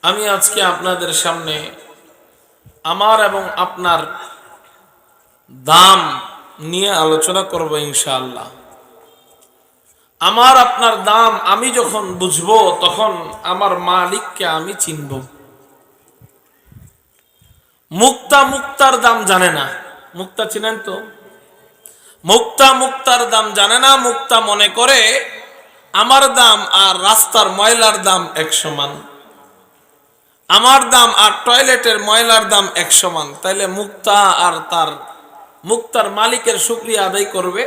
আমি আজকে আপনাদের সামনে আমার এবং আপনার দাম নিয়ে আলোচনা করব ইনশাআল্লাহ। আমার আপনার দাম আমি যখন বুঝবো তখন আমার মালিককে আমি চিনব। মুক্তা মুক্তার দাম জানে না। মুক্তা চিনেন তো? মুক্তা মুক্তার দাম জানে না। মুক্তা মনে করে আমার দাম আর রাস্তার ময়লার দাম এক সমান, আমার দাম আর টয়লেটের ময়লার দাম এক সমান। তাইলে মুক্তা আর তার মুক্তার মালিকের শুকরিয়া আদায় করবে?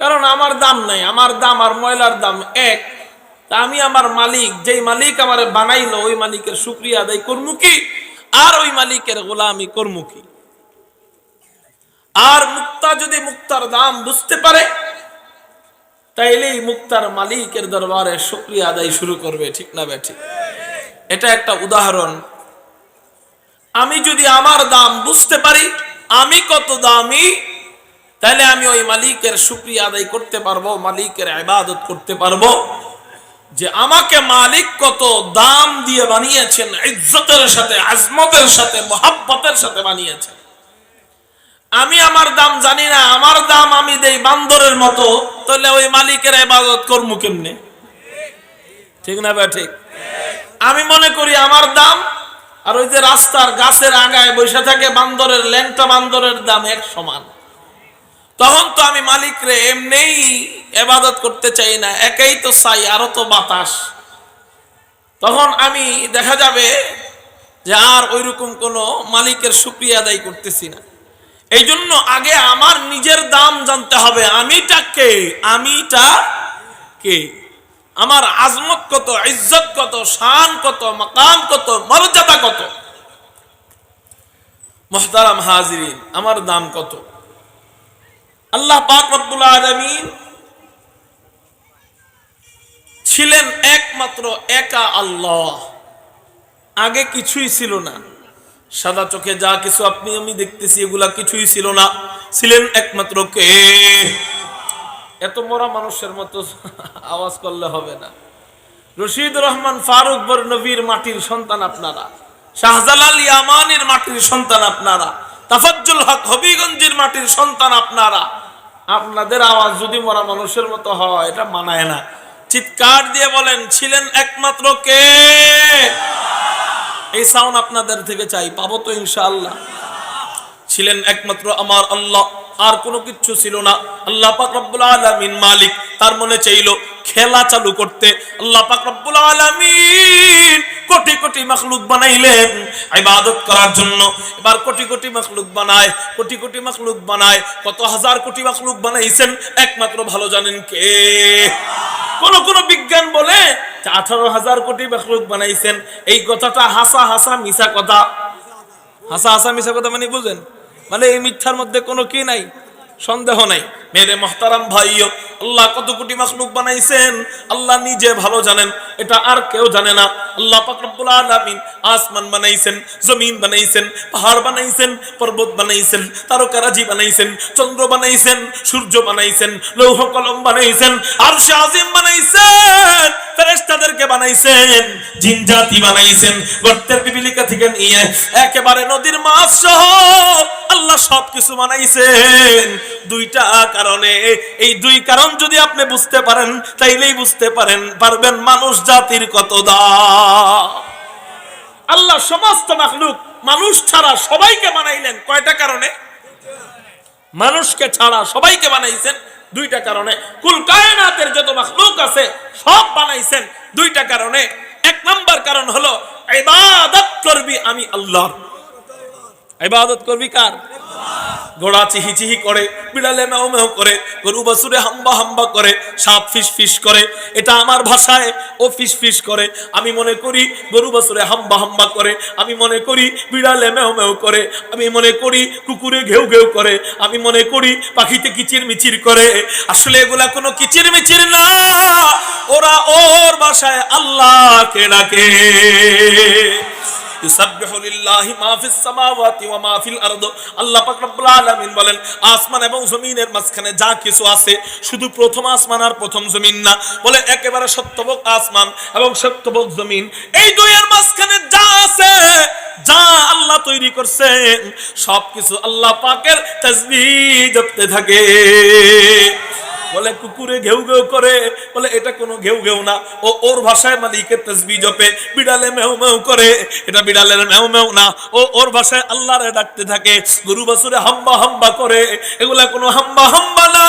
কারণ আমার দাম নাই, আমার দাম আর ময়লার দাম এক। তা আমি আমার মালিক, যেই মালিক আমার বানাইলো, ওই মালিকের শুকরিয়া আদায় করবো কি, আর ওই মালিকের গোলামি করবো কি? আর মুক্তা যদি মুক্তার দাম বুঝতে পারে তাইলেই মুক্তার মালিকের দরবারে শুকরিয়া আদায় শুরু করবে। ঠিক না বেঠিক? এটা একটা উদাহরণ। আমি যদি আমার দাম বুঝতে পারি, আমি কত দামি, তাহলে আমি ওই মালিকের শুকরিয়া আদায় করতে পারবো, মালিকের ইবাদত করতে পারবো যে আমাকে মালিক কত দাম দিয়ে বানিয়েছেন, ইজ্জতের সাথে, আজমতের সাথে, মহাব্বতের সাথে বানিয়েছেন। আমি আমার দাম জানি না, আমার দাম আমি দেই বান্দরের মতো, তাহলে ওই মালিকের ইবাদত করবো কেমনে? ঠিক না ঠিক? আমি মনে করি আমার দাম আর ওই যে রাস্তার গাছের আগায় বসে থাকে বান্দরের, ল্যাংটা বান্দরের দাম এক সমান। তখন তো আমি মালিকরে এমনিই ইবাদত করতে চাই না, একাই তো চাই, আরো তো বাতাস। তখন আমি দেখা যাবে যে আর ওইরকম কোনো মালিকের শুকরিয়া আদায় করতেছি না। এই জন্য আগে আমার নিজের দাম জানতে হবে। আমিটা কে? আমিটা কে? আমার আজমত কত, ইজ্জত কত, শান কত, মাকাম কত, মর্যাদা কত? মুহতারাম হাজিরিন, আমার দাম কত? আল্লাহ পাক রব্বুল আলামিন ছিলেন একমাত্র একা আল্লাহ। আগে কিছুই ছিল না। সাদা চোখে যা কিছু আপনি আমি দেখতেছি এগুলা কিছুই ছিল না। ছিলেন একমাত্র কে? এত মরা মানুষের মতো আওয়াজ করলে হবে না। রশিদ রহমান ফারুক বরনবীর মাটির সন্তান আপনারা, শাহজালাল ইয়ামানির মাটির সন্তান আপনারা, তাফাজ্জুল হক হবিগঞ্জের মাটির সন্তান আপনারা। আপনাদের আওয়াজ যদি মরা মানুষের মতো হয়, এটা মানায় না। চিৎকার দিয়ে বলেন, ছিলেন একমাত্র কে? এই সাউন্ড আপনাদের থেকে চাই, পাবো তো ইনশাআল্লাহ। ছিলেন একমাত্র আমার আল্লাহ, আর কোনো কিচ্ছু ছিল না। আল্লাহ পাক রব্বুল আলামিন মালিক, তার মনে চাইলো খেলা চালু করতে। আল্লাহ পাক রব্বুল আলামিন কোটি কোটি মাখলুক বানাইলেন ইবাদত করার জন্য। এবার কোটি কোটি মাখলুক বানায়, কোটি কোটি মাখলুক বানায়, কত হাজার কোটি মাখলুক বানাইছেন একমাত্র ভালো জানেন কে? কোন বিজ্ঞান বলে 18,000 কোটি মাখলুক বানাইছেন। এই কথাটা হাসা হাসা মিছা কথা। হাসা হাসা মিছা কথা মানে বুঝেন? মানে এই মিথ্যার মধ্যে কোনো কি নাই, সন্দেহ নাই। মেরে মুহতারাম ভাইও, আল্লাহ কত কোটি মাখলুক বানাইছেন আল্লাহ নিজে ভালো জানেন, এটা আর কেউ জানে না। আল্লাহ পাক রব্বুল আলামিন আসমান বানাইছেন, জমিন বানাইছেন, পাহাড় বানাইছেন, পর্বত বানাইছেন, তারকারাজি বানাইছেন, চন্দ্র বানাইছেন, সূর্য বানাইছেন, লৌহ কলম বানাইছেন, আরশে আজিম বানাইছেন, ফেরেশতাদেরকে বানাইছেন, জিন জাতি বানাইছেন, গর্তের পিপিলিকা থেকে নিয়ে একেবারে নদীর মাছ সহ আল্লাহ সবকিছু বানাইছেন দুইটা কারণে। এই দুই কারণ যদি আপনি বুঝতে পারেন, তাইলেই বুঝতে পারবেন মানুষ জাতির কত দাম। আল্লাহ সমস্ত মাখলুক মানুষ ছাড়া সবাইকে বানাইলেন কয়টা কারণে? মানুষকে ছাড়া সবাইকে বানাইছেন দুইটা কারণে। কুল কায়নাতের যত মাখলুক আছে সব বানাইছেন দুইটা কারণে। এক নাম্বার কারণ হলো ইবাদত করবি আমি আল্লাহর। ইবাদত করবি কার? ঘোড়া চিহি চিহি করে, বিড়ালে মেও মেও করে, গরু বাছুরে হাম্বা হাম্বা করে, সাপ ফিস ফিস করে। এটা আমার ভাষায় ও ফিস ফিস করে। আমি মনে করি গরু বাছুরে হাম্বা হাম্বা করে, আমি মনে করি বিড়ালে মেও মেও করে, আমি মনে করি কুকুরে ঘেউ ঘেউ করে, আমি মনে করি পাখিতে কিচির মিচির করে। আসলে এগুলা কোনো কিচির মিচির না, ওরা ওর ভাষায় আল্লাহকে ডাকে। ইউসাব্বিহু লিল্লাহি মা ফিস সামাওয়াতি ওয়া মা ফিল আরদ। আল্লাহ পাক রব্বুল আলামিন বলেন আসমান এবং জমিনের মাঝখানে যা কিছু আছে, শুধু প্রথম আসমান আর প্রথম জমিন না, বলে একেবারে শতভাগ আসমান এবং শতভাগ জমিন, এই দুইয়ের মাঝখানে যা আছে, যা আল্লাহ তৈরি করছেন, সবকিছু আল্লাহ পাকের তাসবিহ জপতে থাকে। বলে কুকুরে ঘেউ ঘেউ করে, বলে এটা কোনো ঘেউ ঘেউ না, ও ওর ভাষায় মালিকের তাসবিহ জপে। বিড়ালে মেউ মেউ করে, এটা বিড়ালের মেউ মেউ না, ও ওর ভাষায় আল্লাহরে ডাকতে থাকে। গরু বাছুরে হাম্বা হাম্বা করে, এগুলা কোনো হাম্বা হাম্বা না,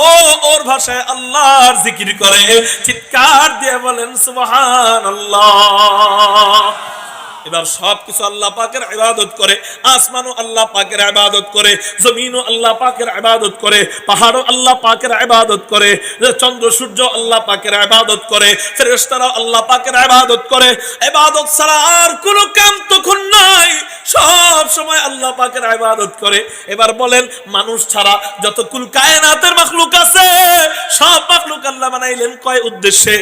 ও ওর ভাষায় আল্লাহর জিকির করে। চিৎকার দিয়ে বলেন সুবহানাল্লাহ। এবার সবকিছু আল্লাহ পাকের ইবাদত করে, আসমানও আল্লাহ পাকের ইবাদত করে, জমিনও আল্লাহ পাকের ইবাদত করে, পাহাড়ও আল্লাহ পাকের ইবাদত করে, চন্দ্র সূর্য আল্লাহ পাকের ইবাদত করে, ফেরেশতারা আল্লাহ পাকের ইবাদত করে। ইবাদত ছাড়া আর কোনো কাম তখন নাই, সব সময় আল্লাহ পাকের ইবাদত করে। এবার বলেন মানুষ ছাড়া যত কুল কায়নাতের মাখলুক আছে, সব মাখলুক আল্লাহ বানাইলেন কয় উদ্দেশ্যে?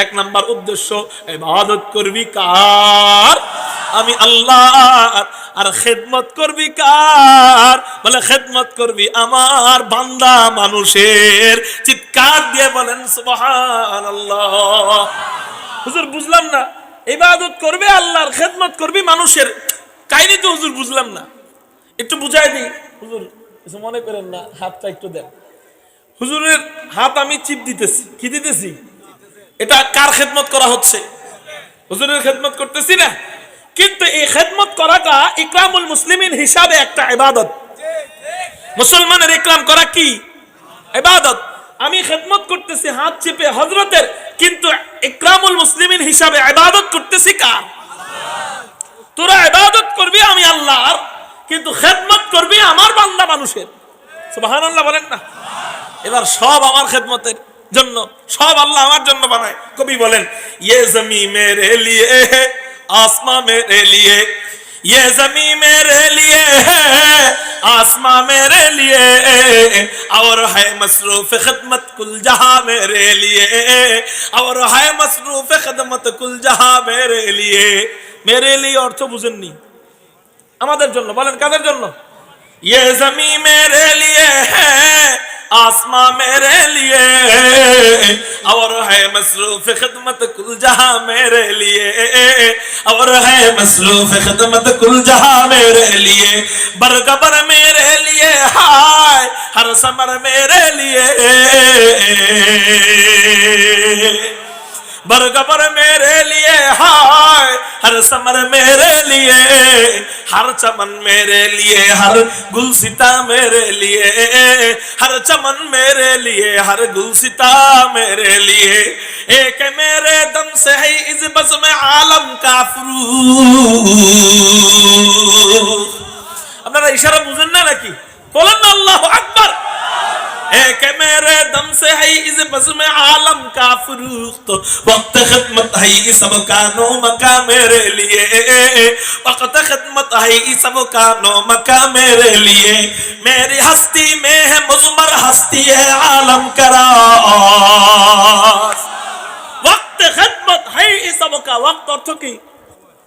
এক নাম্বার উদ্দেশ্য, ইবাদত করবি কার? আমি আল্লাহ। আর খেদমত করবি কার? বলে খেদমত করবি আমার বান্দা মানুষের। চিৎকার দিয়ে বলেন সুবহানাল্লাহ। হুজুর বুঝলাম না, ইবাদত করবে আল্লাহর, খেদমত করবি মানুষের, কাহিনী তো হুজুর বুঝলাম না, একটু বুঝাই দিই। হুজুর কিছু মনে করেন না, হাতটা একটু দেন। হুজুরের হাত আমি চিপ দিতেছি, কি দিতেছি? এটা কার খেদমত করা হচ্ছে? হুজুরের খেদমত করতেছি না, কিন্তু এই খেদমত করাটা ইকরামুল মুসলিমিন হিসাবে একটা ইবাদত। মুসলমানের ইকরাম করা কি ইবাদত। আমি খেদমত করতেছি হাত চেপে হযরতের, কিন্তু ইকরামুল মুসলিমিন হিসাবে ইবাদত করতেছি কার? তোরা ইবাদত করবি আমি আল্লাহর, কিন্তু খেদমত করবি আমার বান্দা মানুষের। সুবহানাল্লাহ বলেন না। এবার সব আমার খেদমতের জন্য, সব আল্লাহ আমার জন্য বানায়। কবি বলেন ये ज़मी मेरे लिए है, आसमां मेरे लिए, ये ज़मी मेरे लिए है, आसमां मेरे लिए, और है मसरूफ खिदमत कुल जहां मेरे लिए, और है मसरूफ खिदमत कुल जहां मेरे लिए। मेरे लिए অর্থ বুঝেননি? আমাদের জন্য। বলেন কাদের জন্য? ये ज़मी मेरे लिए है, आसमां मेरे लिए, और है मसरूफ खिदमत कुल जहां मेरे लिए, और है मसरूफ खिदमत कुल जहां मेरे लिए, बरगबर मेरे लिए हाय, हर समर मेरे लिए, बरगबर मेरे लिए हाय, हर समर मेरे लिए, हर चमन मेरे लिए, हर गुलसिता मेरे लिए, हर चमन मेरे लिए, हर गुलसिता मेरे लिए, एक मेरे दम से है इस बज़्म आलम का फुरूख। আপনারা ইশারা বুঝেন না নাকি? বলেন না আল্লাহু আকবার। एक मेरे दम से है इस बज़्म आलम का फुरूख्त, वक्त खिदमत है इस सब का नो मका मेरे लिए, वक्त खिदमत है इस सब का नो मका मेरे लिए, मेरी हस्ती में है मुज़मर हस्ती है आलम करा, वक्त खिदमत है इस सब का। वक्त अर्थ की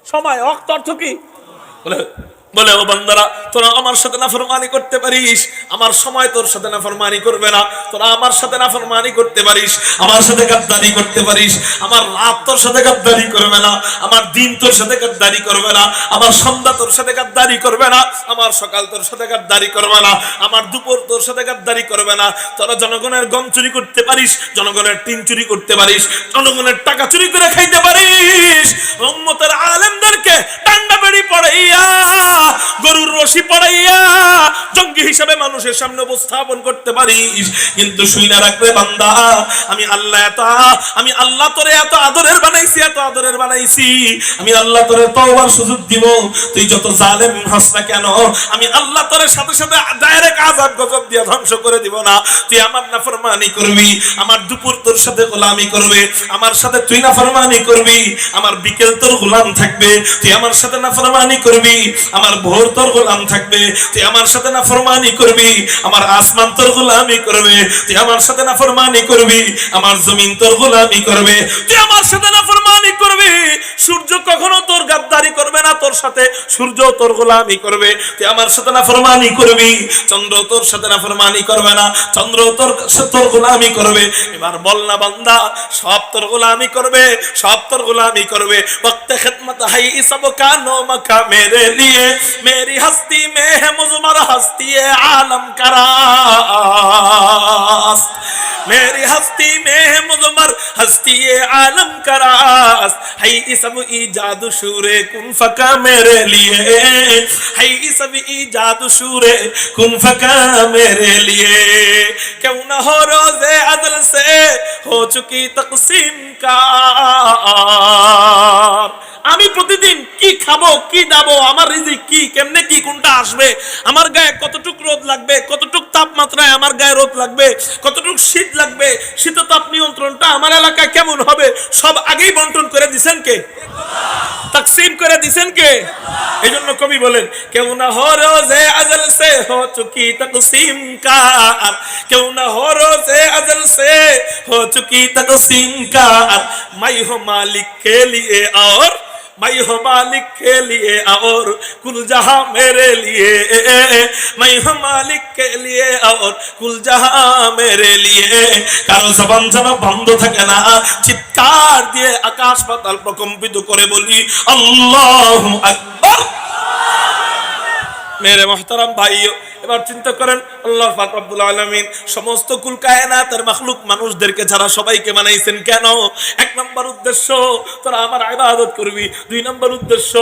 समय, वक्त अर्थ की বলে ও বান্দারা, তোরা আমার সাথে নাফরমানি করতে পারিস, আমার সময় তোর সাথে নাফরমানি করবে না। তোরা আমার সাথে নাফরমানি করতে পারিস, আমার সাথে গাদ্দারি করতে পারিস, আমার রাত তোর সাথে গাদ্দারি করবে না, আমার দিন তোর সাথে গাদ্দারি করবে না, আমার সন্ধ্যা তোর সাথে গাদ্দারি করবে না, আমার সকাল তোর সাথে গাদ্দারি করবে না, আমার দুপুর তোর সাথে গাদ্দারি করবে না। তোরা জনগণের গম চুরি করতে পারিস, জনগণের টিন চুরি করতে পারিস, জনগণের টাকা চুরি করে খাইতে পারিস, উম্মতের আলেমদেরকে টান্ডা বেড়ি পড়াইয়া, গরুর রশি পড়াইয়া জঙ্গি হিসেবে মানুষের সামনে উপস্থাপন করতে পারিস, কিন্তু শুইনা রাখবে বান্দা, আমি আল্লাহ তোরে এত আদরের বানাইছি, এত আদরের বানাইছি, আমি আল্লাহ তোরে তওবার সুযোগ দিব। তুই যত জালেম হস না কেন, আমি আল্লাহ তোরে সাথে সাথে ডাইরেক্ট আযাব গজব দিয়ে ধ্বংস করে দিব না। তুই আমার নাফরমানি করবি, আমার দুপুর তোর সাথে গোলামি করবে, আমার সাথে তুই নাফরমানি করবি, আমার বিকেল তোর গোলাম থাকবে, তুই আমার সাথে নাফরমানি করবি, আমার ভোর তোর গোলাম থাকবে, তুই আমার সাথে নাফরমানি করবি, আমার আসমান তোর গোলামি করবে, তুই আমার সাথে নাফরমানি করবি, আমার জমিন তোর গোলামি করবে, তুই আমার সাথে নাফরমানি করবি, সূর্য কখনো তোর সাথে, সূর্য তোর গোলামি করবে, তুই আমার সাথে নাফরমানি করবি, চন্দ্র তোর সাথে নাফরমানি করবে না, চন্দ্র তোর গোলামি করবে। এবার বল না বান্দা, সব তোর গোলামি করবে, সব তোর গোলামি করবে। वक्त खिदमत है सब का नौमका मेरे लिए, मेरी हस्ती में है मुज़मर हस्ती आलम करास, मेरी हस्ती में है मुज़मर हस्ती आलम करास, है सब इजाद शूरे कुन फका मेरे लिए, है सब इजाद शूरे कुन फका मेरे लिए। क्यों न हो रोज़े अदल से हो चुकी तक़सीम का, আমি প্রতিদিন কি খাবো, কি দাবো, আমার রিজিক কি, কেমনে কি, কোনটা আসবে, আমার গায়ে কতটুক রোদ লাগবে, কতটুক তাপমাত্রায় আমার গায়ে রোদ লাগবে, কতটুক শীত লাগবে, শীত তাপ নিয়ন্ত্রণটা আমার এলাকায় কেমন হবে, সব আগেই বন্টন করে দিবেন কে? তাকসিম করে দিবেন কে? এইজন্য কবি বলেন, কেউ না হো রোজে আজল সে হো চুকি তাকসিম কা, কেউ না হো রোজে আজল সে হো চুকি তাকসিম কা, मैं हूं मालिक के लिए और मैं हूं मालिक के लिए और कुल जहां मेरे लिए, मैं हूं मालिक के लिए और कुल जहां मेरे लिए। কারো জবান যেন বন্ধ থাকে না, চিৎকার দিয়ে আকাশ পাতাল প্রকম্পিত করে বলি আল্লাহু আকবার। मेरे मोहतरम भाइयों, এবার চিন্তা করেন আল্লাহ পাক রব্বুল আলামিন সমস্ত কুল কায়নাতের মাখলুক মানুষদেরকে যারা সবাইকে বানাইছেন কেন? এক নম্বর উদ্দেশ্য তোরা আমার ইবাদত করবি, দুই নম্বর উদ্দেশ্য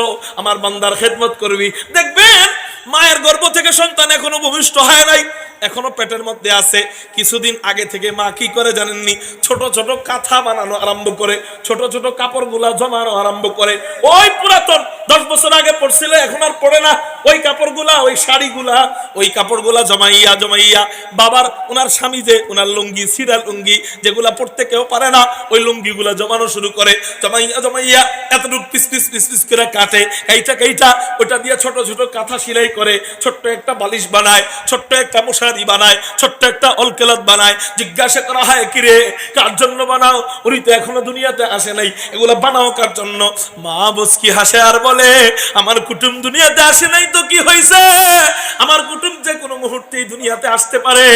আমার বান্দার খেদমত করবি। দেখবেন মায়ের গর্ভ থেকে সন্তান এখনো ভূমিষ্ঠ হয় নাই, এখনো পেটের মধ্যে আছে, কিছুদিন আগে থেকে মা কি করে জানেননি? ছোট ছোট কাঁথা বানানো আরম্ভ করে, ছোট ছোট কাপড়গুলা জমানো আরম্ভ করে। ওই পুরাতন 10 বছর আগে পড়ছিল, এখন আর পড়ে না। ওই কাপড়গুলা, ওই শাড়িগুলা, ওই কাপড়গুলা জমাইয়া জমাইয়া বাবার, ওনার স্বামী যে ওনার লুঙ্গি, সিরা লুঙ্গি যেগুলা পড়তে কেউ পারে না, ওই লুঙ্গিগুলা জমানো শুরু করে। জমাইয়া জমাইয়া এতটুকু পিস পিস পিস পিস করে কাটে, কাইটা ওটা দিয়ে ছোট ছোট কাঁথা সেলাই করে, ছোট্ট একটা বালিশ বানায়, ছোট্ট একটা মশারি বানায়, ছোট্ট একটা অলকেলাত বানায়। জিজ্ঞাসা করা হয়, কিরে কার জন্য বানাও? উনি তো এখনো দুনিয়াতে আসে নাই, এগুলা বানাও কার জন্য? মা বসকি হাসে আর বলে, আমার কুটুম দুনিয়াতে আসে নাই তো কি হয়েছে, আমার কুটুম যে কোনো মুহূর্তেই দুনিয়াতে আসতে পারে,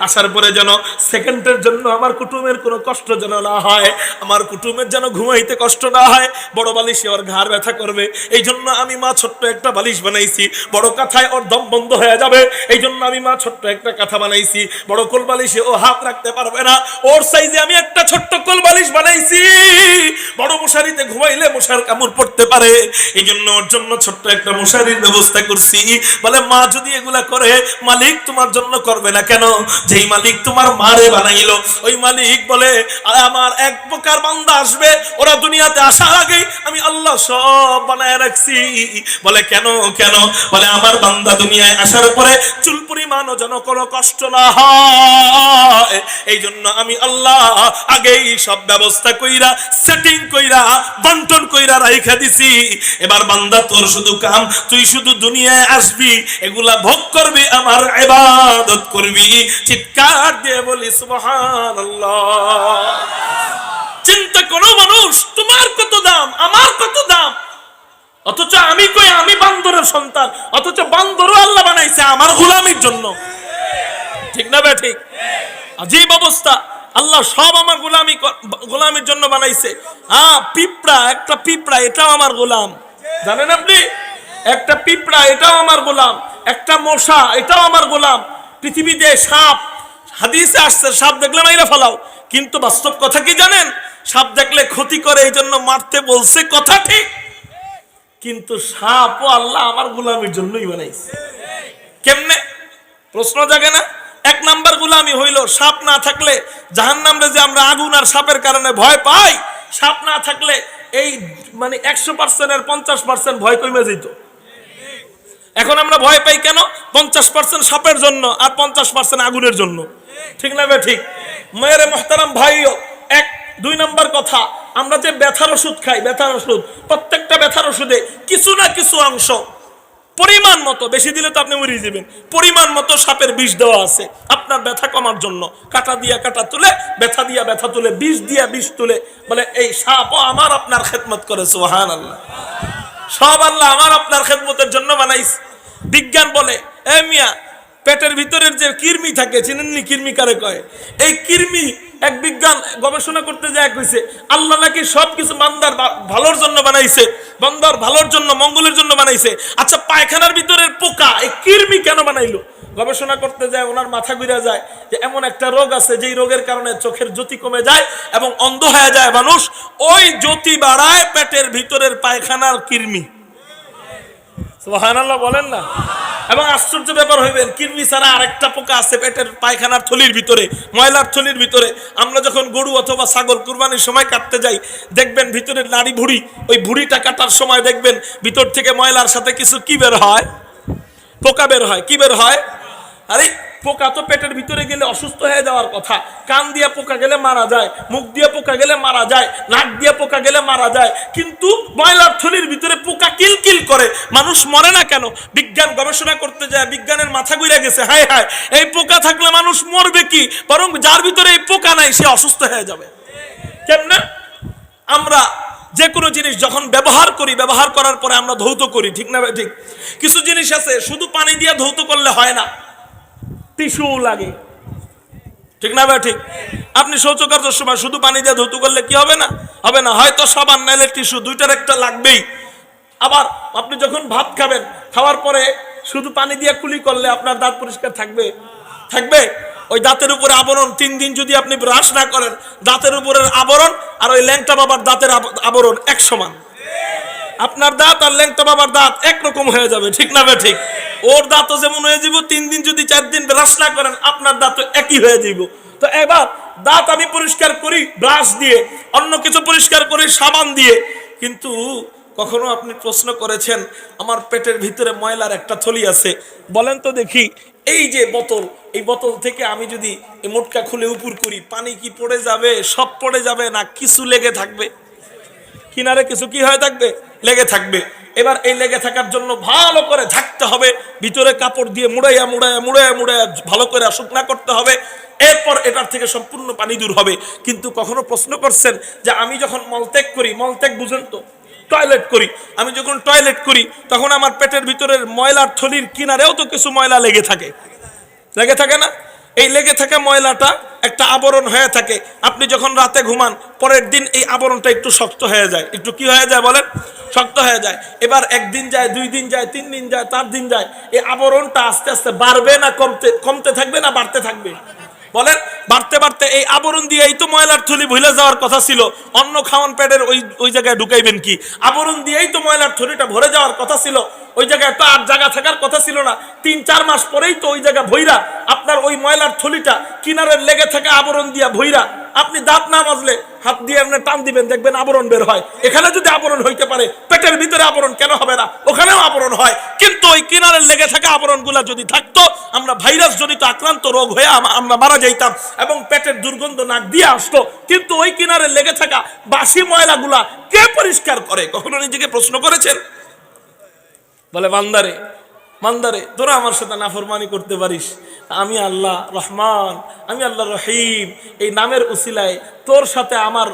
আসার পরে যেন সেকেন্ডের জন্য আমার কুটুমের কোনো কষ্ট যেন না হয়, আমার কুটুমের যেন ঘুমাইতে কষ্ট না হয়। বড় বালিশে ওর ঘাড় ব্যথা করবে, এই জন্য আমি মা ছোট্ট একটা বালিশ বানাইছি। বড় কাঁথায় ওর দম বন্ধ হয়ে যাবে, এই জন্য আমি মা ছোট্ট একটা কাঁথা বানাইছি। বড় কোল বালিশে ও হাত রাখতে পারবে না, ওর সাইজে আমি একটা ছোট্ট কোল বালিশ বানাইছি। বড় মশারিতে ঘুমাইলে মশার কামড় পড়তে পারে, এই জন্য ওর জন্য ছোট্ট একটা মশারির ব্যবস্থা করছি। বলে মা যদি এগুলা করে, মালিক তোমার জন্য করবে না কেন? যেই মালিক তোমার মারে বানাইলো, ওই মালিক বলে আমার এক প্রকার বান্দা আসবে, ওরা দুনিয়াতে আসার আগেই আমি আল্লাহ সব বানায় রাখছি। বলে কেন কেন? বলে আমার বান্দা দুনিয়ায় আসার পরে চুল পরিমাণও যেন কোনো কষ্ট না হয়, এই জন্য আমি আল্লাহ আগেই সব ব্যবস্থা কইরা, সেটিং কইরা, বন্টন কইরা রাইখা দিছি। এবার বান্দা তোর শুধু কাম, তুই শুধু দুনিয়ায় আসবি, এগুলা ভোগ করবি, আমার ইবাদত করবি। চিৎকার দিয়ে বলি সুবহানাল্লাহ। চিন্তা করো মানুষ, তোমার কত দাম, আমার কত দাম, অথচ আমি কই আমি বান্দরের সন্তান, অথচ বান্দরও আল্লাহ বানাইছে আমার গোলামির জন্য। ঠিক না বে ঠিক? আজীব অবস্থা। আল্লাহ সব আমার গোলামির জন্য বানাইছে। পিঁপড়া, একটা পিঁপড়া এটাও আমার গোলাম, জানেন আপনি? একটা পিঁপড়া এটাও আমার গোলাম, একটা মশা এটাও আমার গোলাম। পৃথিবীতে সাপ, হাদিসে আসছে সাপ দেখলে মাইরা ফেলাও, কিন্তু বাস্তব কথা কি জানেন? সাপ দেখলে ক্ষতি করে, এই জন্য মারতে বলছে, কথা ঠিক, কিন্তু সাপও আল্লাহ আমার গোলামির জন্যই বানাইছে। কেমনে? প্রশ্ন জাগে না? এক নাম্বার গোলামি হইল, সাপ না থাকলে জাহান্নামে যে আমরা আগুন আর সাপের কারণে ভয় পাই, সাপ না থাকলে এই মানে 100%-এর 50% ভয় কমে যেত। এখন আমরা ভয় পাই কেন? 50% সাপের জন্য আর 50% আগুনের জন্য। ঠিক না? ঠিক। মেরে মুহতারাম ভাইও, এক দুই নাম্বার কথা, আমরা যে ব্যথার ওষুধ খাই, ব্যথার ওষুধ, প্রত্যেকটা ব্যথার ওষুধে কিছু না কিছু অংশ পরিমাণ মতো, বেশি দিলে তো আপনি মরে যাবেন, পরিমাণ মতো সাপের বিষ দেওয়া আছে আপনার ব্যথা কমার জন্য। কাটা দিয়া কাটা তুলে, ব্যথা দিয়া ব্যথা তুলে, বিষ দিয়া বিষ তুলে। বলে এই সাপও আমার আপনার খেদমত করে। সুবহানাল্লাহ। সব আল্লাহ আমার আপনার খেদমতের জন্য বানাইছে। বিজ্ঞান বলে এ মিয়া, পেটের ভিতরের যে কৃমি থাকে, চিনেননি কৃমি কারে কয়? এই কৃমি এক বিজ্ঞান গবেষণা করতে যায় কইছে আল্লাহ নাকি সবকিছু বান্দার ভালোর জন্য বানাইছে, বান্দার ভালোর জন্য মঙ্গলের জন্য বানাইছে। আচ্ছা, পায়খানার ভিতরের পোকা এই কৃমি কেন বানাইলো? গবেষণা করতে যায় ওনার মাথা ঘুরে যায় যে এমন একটা রোগ আছে যেই রোগের কারণে চোখের জ্যোতি কমে যায় এবং অন্ধ হয়ে যায় মানুষ। ওই জ্যোতি বাড়ায় পেটের ভিতরের পায়খানার কৃমি। সুবহানাল্লাহ বলেন না? এবং আশ্চর্য ব্যাপার হইবেন, কৃমি ছাড়া আরেকটা পোকা আছে পেটের পায়খানার থলির ভিতরে, ময়লার থলির ভিতরে। আমরা যখন গরু অথবা ছাগল কুরবানির সময় কাটতে যাই, দেখবেন ভিতরের নাড়ি ভুঁড়ি, ওই ভুঁড়িটা কাটার সময় দেখবেন ভিতর থেকে ময়লার সাথে কিছু কি বের হয়? পোকা বের হয়। কি বের হয়? আরে পোকা তো পেটের ভিতরে গেলে অসুস্থ হয়ে যাওয়ার কথা। কান দিয়ে পোকা গেলে মারা যায়, মুখ দিয়ে পোকা গেলে মারা যায়, নাক দিয়ে পোকা গেলে মারা যায়, কিন্তু ময়লার থলির ভিতরে পোকা কিলকিল করে, মানুষ মরে না কেন? বিজ্ঞান গবেষণা করতে যায় বিজ্ঞানের মাথা ঘুরে গেছে, হায় হায় এই পোকা থাকলে মানুষ মরবে কি, বরং যার ভিতরে এই পোকা নাই সে অসুস্থ হয়ে যাবে। কেমনে? আমরা যে কোনো জিনিস যখন ব্যবহার করি, ব্যবহার করার পরে আমরা ধৌত করি, ঠিক না ঠিক? কিছু জিনিস আছে শুধু পানি দিয়ে ধৌত করলে হয় না, টিস্যু লাগে, ঠিক না ঠিক? আপনি শৌচকার্যের সময় শুধু পানি দিয়ে ধৌত করলে কি হবে না? হবে না, হয়তো সাবান নাইলে টিস্যু, দুইটার একটা লাগবেই। আবার আপনি যখন ভাত খাবেন, খাওয়ার পরে শুধু পানি দিয়ে কুলি করলে আপনার দাঁত পরিষ্কার থাকবে? থাকবে? ওই দাঁতের উপরে আবরণ 3 দিন যদি আপনি ব্রাশ না করেন, দাঁতের উপরের আবরণ আর ওই ল্যাংটা বাবার দাঁতের আবরণ এক সমান। আপনার দাঁত আর ল্যাংটা বাবার দাঁত একরকম হয়ে যাবে, ঠিক না ঠিক? ওর দাঁতও যেমন হয়ে যাব, 3 দিন যদি 4 দিন ব্রাশ না করেন আপনার দাঁতও একই হয়ে যাব। তো এবার দাঁত আমি পরিষ্কার করি ব্রাশ দিয়ে, অন্য কিছু পরিষ্কার করি সাবান দিয়ে, কিন্তু কখনো আপনি প্রশ্ন করেছেন আমার পেটের ভিতরে ময়লার একটা থলি আছে, বলেন তো দেখি এই যে বোতল, এই বোতল থেকে আমি যদি এই মোটকা খুলে উপর করি, পানি কি পড়ে যাবে? সব পড়ে যাবে না কিছু লেগে থাকবে? কিনারে কিছু কি হয়ে থাকবে? লেগে থাকবে। এবার এই লেগে থাকার জন্য ভালো করে ঝাঁকতে হবে, ভিতরে কাপড় দিয়ে মুড়াইয়া মুড়াইয়া মুড়াইয়া মুড়াইয়া ভালো করে শুকনা করতে হবে, এরপর এটার থেকে সম্পূর্ণ পানি দূর হবে। কিন্তু কখনো প্রশ্ন করছেন যে আমি যখন মলত্যাগ করি, মলত্যাগ বুঝেন তো, টয়লেট করি, আমি যখন টয়লেট করি তখন আমার পেটের ভিতরের ময়লার থলির কিনারেও তো কিছু ময়লা লেগে থাকে, লেগে থাকে না? এই লেগে থাকা ময়লাটা একটা আবরণ হয়ে থাকে। আপনি যখন রাতে ঘুমান, পরের দিন এই আবরণটা একটু শক্ত হয়ে যায়। একটু কি হয়ে যায় বলেন? শক্ত হয়ে যায়। এবার 1 দিন যায়, 2 দিন যায়, 3 দিন যায়, 4 দিন যায়, এই আবরণটা আস্তে আস্তে বাড়বে না কমতে থাকবে না বাড়তে থাকবে? বলেন, বাড়তে বাড়তে এই আবরণ দিয়ে এই তো ময়লার থলি ভুলে যাওয়ার কথা ছিল, অন্য খাওয়ান প্যাডের ওই জায়গায় ঢুকাইবেন কি? আবরণ দিয়েই তো ময়লার থলিটা ভরে যাওয়ার কথা ছিল, ওই জায়গায় তো আর জায়গা থাকার কথা ছিল না। 3-4 মাস পরেই তো ওই জায়গা ভইরা, আপনার ওই ময়লার থলিটা কিনারের লেগে থাকা আবরণ দিয়া ভইরা, আপনি দাঁত না মাজলে হাত দিয়ে আপনি টান দিবেন, দেখবেন আবরণ বের হয়। এখানে যদি আবরণ হইতে পারে, পেটের ভিতরে আবরণ কেন হবে না? ওখানেও আবরণ হয়। কিন্তু ওই কিনারের লেগে থাকা আবরণগুলা যদি থাকতো, আমরা ভাইরাস জনিত আক্রান্ত রোগ হয়ে আমরা মারা যাইতাম এবং পেটের দুর্গন্ধ নাক দিয়ে আসতো। কিন্তু ওই কিনারের লেগে থাকা বাসি ময়লাগুলা কে পরিষ্কার করে? কখনো নিজেকে প্রশ্ন করেছেন? বলে বান্দারে, বান্দারে তোরা আমার সাথে নাফরমানি করতে পারিস, আমি আল্লাহ রহমান, আমি আল্লাহ রহিম, এই নামের উসিলায় তোর সাথে আমার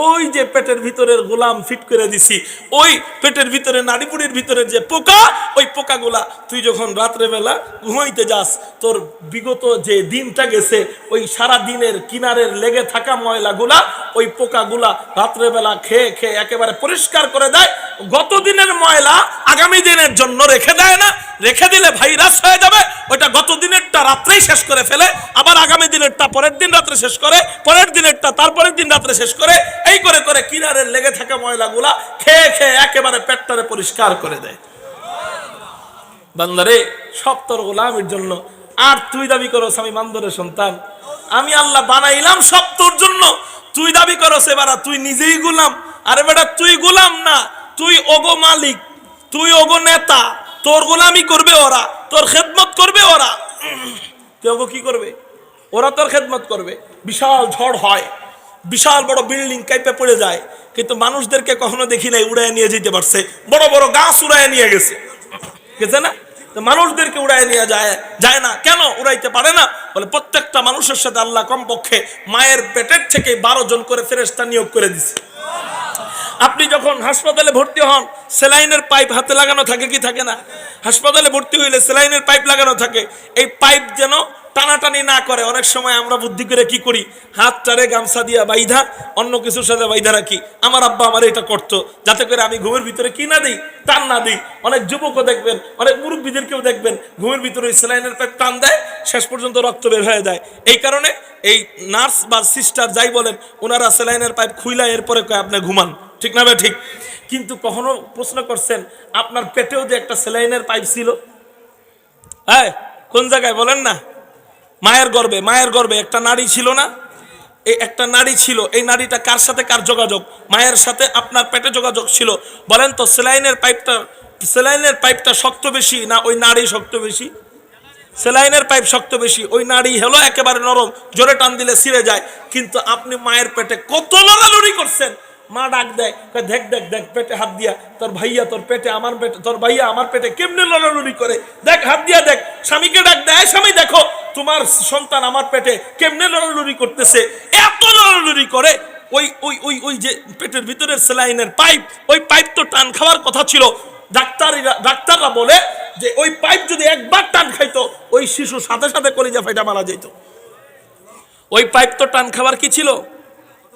ওই যে পেটের ভিতরের গোলাম ফিট করে দিছি, ওই পেটের ভিতরে নাড়িপুড়ির ভিতরে যে পোকা, ওই পোকাগুলা তুই যখন রাত্রেবেলা ঘুমাইতে যাস, তোর বিগত যে দিনটা গেছে ওই সারা দিনের কিনারের লেগে থাকা ময়লাগুলা, ওই পোকাগুলা রাত্রেবেলা খেয়ে খেয়ে একেবারে পরিষ্কার করে দেয়। গত দিনের ময়লা আগামী দিনের জন্য রেখে দেয় না, রেখে দিলে ভাইরাস হয়ে যাবে। ওইটা গত দিনেরটা রাত্রেই শেষ করে ফেলে, আবার আগামী দিনেরটা পরের দিন রাত্রে শেষ করে, পরের দিনেরটা তারপরের দিন রাত্রে শেষ করে, এই করে করে কিনারের লেগে থাকা ময়লাগুলা খেয়ে খেয়ে একেবারে পেটটারে পরিষ্কার করে দেয়। বান্দারে, সব তোর গোলামের জন্য। আর তুই দাবি করস আমি বান্দরের সন্তান, আমি আল্লাহ বানাইলাম সব তোর জন্য। তুই দাবি করস এবার তুই নিজেই গোলাম। আরে বেটা, তুই গোলাম না, তুই ওগো মালিক, তুই ওগো নেতা। তোর গোলামি করবে ওরা, তোর খেদমত করবে ওরা। তুই কি করবে? ওরা তোর খেদমত করবে। বিশাল ঝড় হয়, বিশাল বড় বিল্ডিং কাইপে পড়ে যায়, কিন্তু মানুষদেরকে কখনো দেখি নাই উড়ায় নিয়ে যেতে পারছে। বড় বড় গাছ উড়ায় নিয়ে গেছে, গেছে না? মানুষদেরকে উড়ায় নিয়ে যায় না কেন? উড়াইতে পারে না বলে প্রত্যেকটা মানুষের সাথে আল্লাহ কমপক্ষে মায়ের পেটের থেকে 12 জন করে ফেরেশতা নিয়োগ করে দিছে। আপনি যখন হাসপাতালে ভর্তি হন, স্যালাইনের পাইপ হাতে লাগানো থাকে কি থাকে না? হাসপাতালে ভর্তি হইলে স্যালাইনের পাইপ লাগানো থাকে। এই পাইপ যেন টানাটানি না করে, অনেক সময় আমরা বুদ্ধি করে কি করি, হাতটারে গামছা দিয়া বাইধা অন্য কিছুর সাথে বাইধা রাখি। আমার আব্বা আমার এটা করতো, যাতে করে আমি ঘুমের ভিতরে কি না দিই, টান না দিই। অনেক যুবকও দেখবেন, অনেক মুরব্বীদেরকেও দেখবেন ঘুমের ভিতরে ওই স্যালাইনের পাইপ টান দেয়, শেষ পর্যন্ত রক্ত বের হয়ে যায়। এই কারণে এই নার্স বা সিস্টার যাই বলেন, ওনারা স্যালাইনের পাইপ খুইলা এরপরে কয় আপনি ঘুমান, ঠিক না ভাই? ঠিক। কিন্তু কখনো প্রশ্ন করছেন আপনার পেটেও যে একটা স্যালাইনের পাইপ ছিল? হ্যাঁ, কোন জায়গায় বলেন না? মায়ের গর্ভে একটা নাড়ি ছিল না? এই একটা নাড়ি ছিল, এই নাড়িটা কার সাথে কার যোগাযোগ? মায়ের সাথে আপনার পেটে যোগাযোগ ছিল। বলেন তো স্যালাইনের পাইপটা শক্ত বেশি না ওই নাড়ি শক্ত বেশি? স্যালাইনের পাইপ শক্ত বেশি, ওই নাড়ি হলো একেবারে নরম, জোরে টান দিলে ছিঁড়ে যায়। কিন্তু আপনি মায়ের পেটে কত লড়ালড়ি করছেন। মা ডাক দেয়, দেখ দেখ দেখ পেটে হাত দিয়া, তোর ভাইয়া তোর পেটে আমার পেটে, তোর ভাইয়া আমার পেটে কেমনে লড়ালড়ি করে, দেখ হাত দিয়া দেখ। স্বামীকে ডাক দেয়, স্বামী দেখো তোমার সন্তান আমার পেটে কেমনে লড়ালড়ি করতেছে। এত লড়ালড়ি করে, ওই ওই ওই ওই যে পেটের ভিতরের স্যালাইনের পাইপ, ওই পাইপ তো টান খাওয়ার কথা ছিল। ডাক্তাররা বলে যে ওই পাইপ যদি একবার টান খাইতো, ওই শিশু সাথে সাথে কলিজা ফাইটা মারা যেত। ওই পাইপ তো টান খাবার কি ছিল?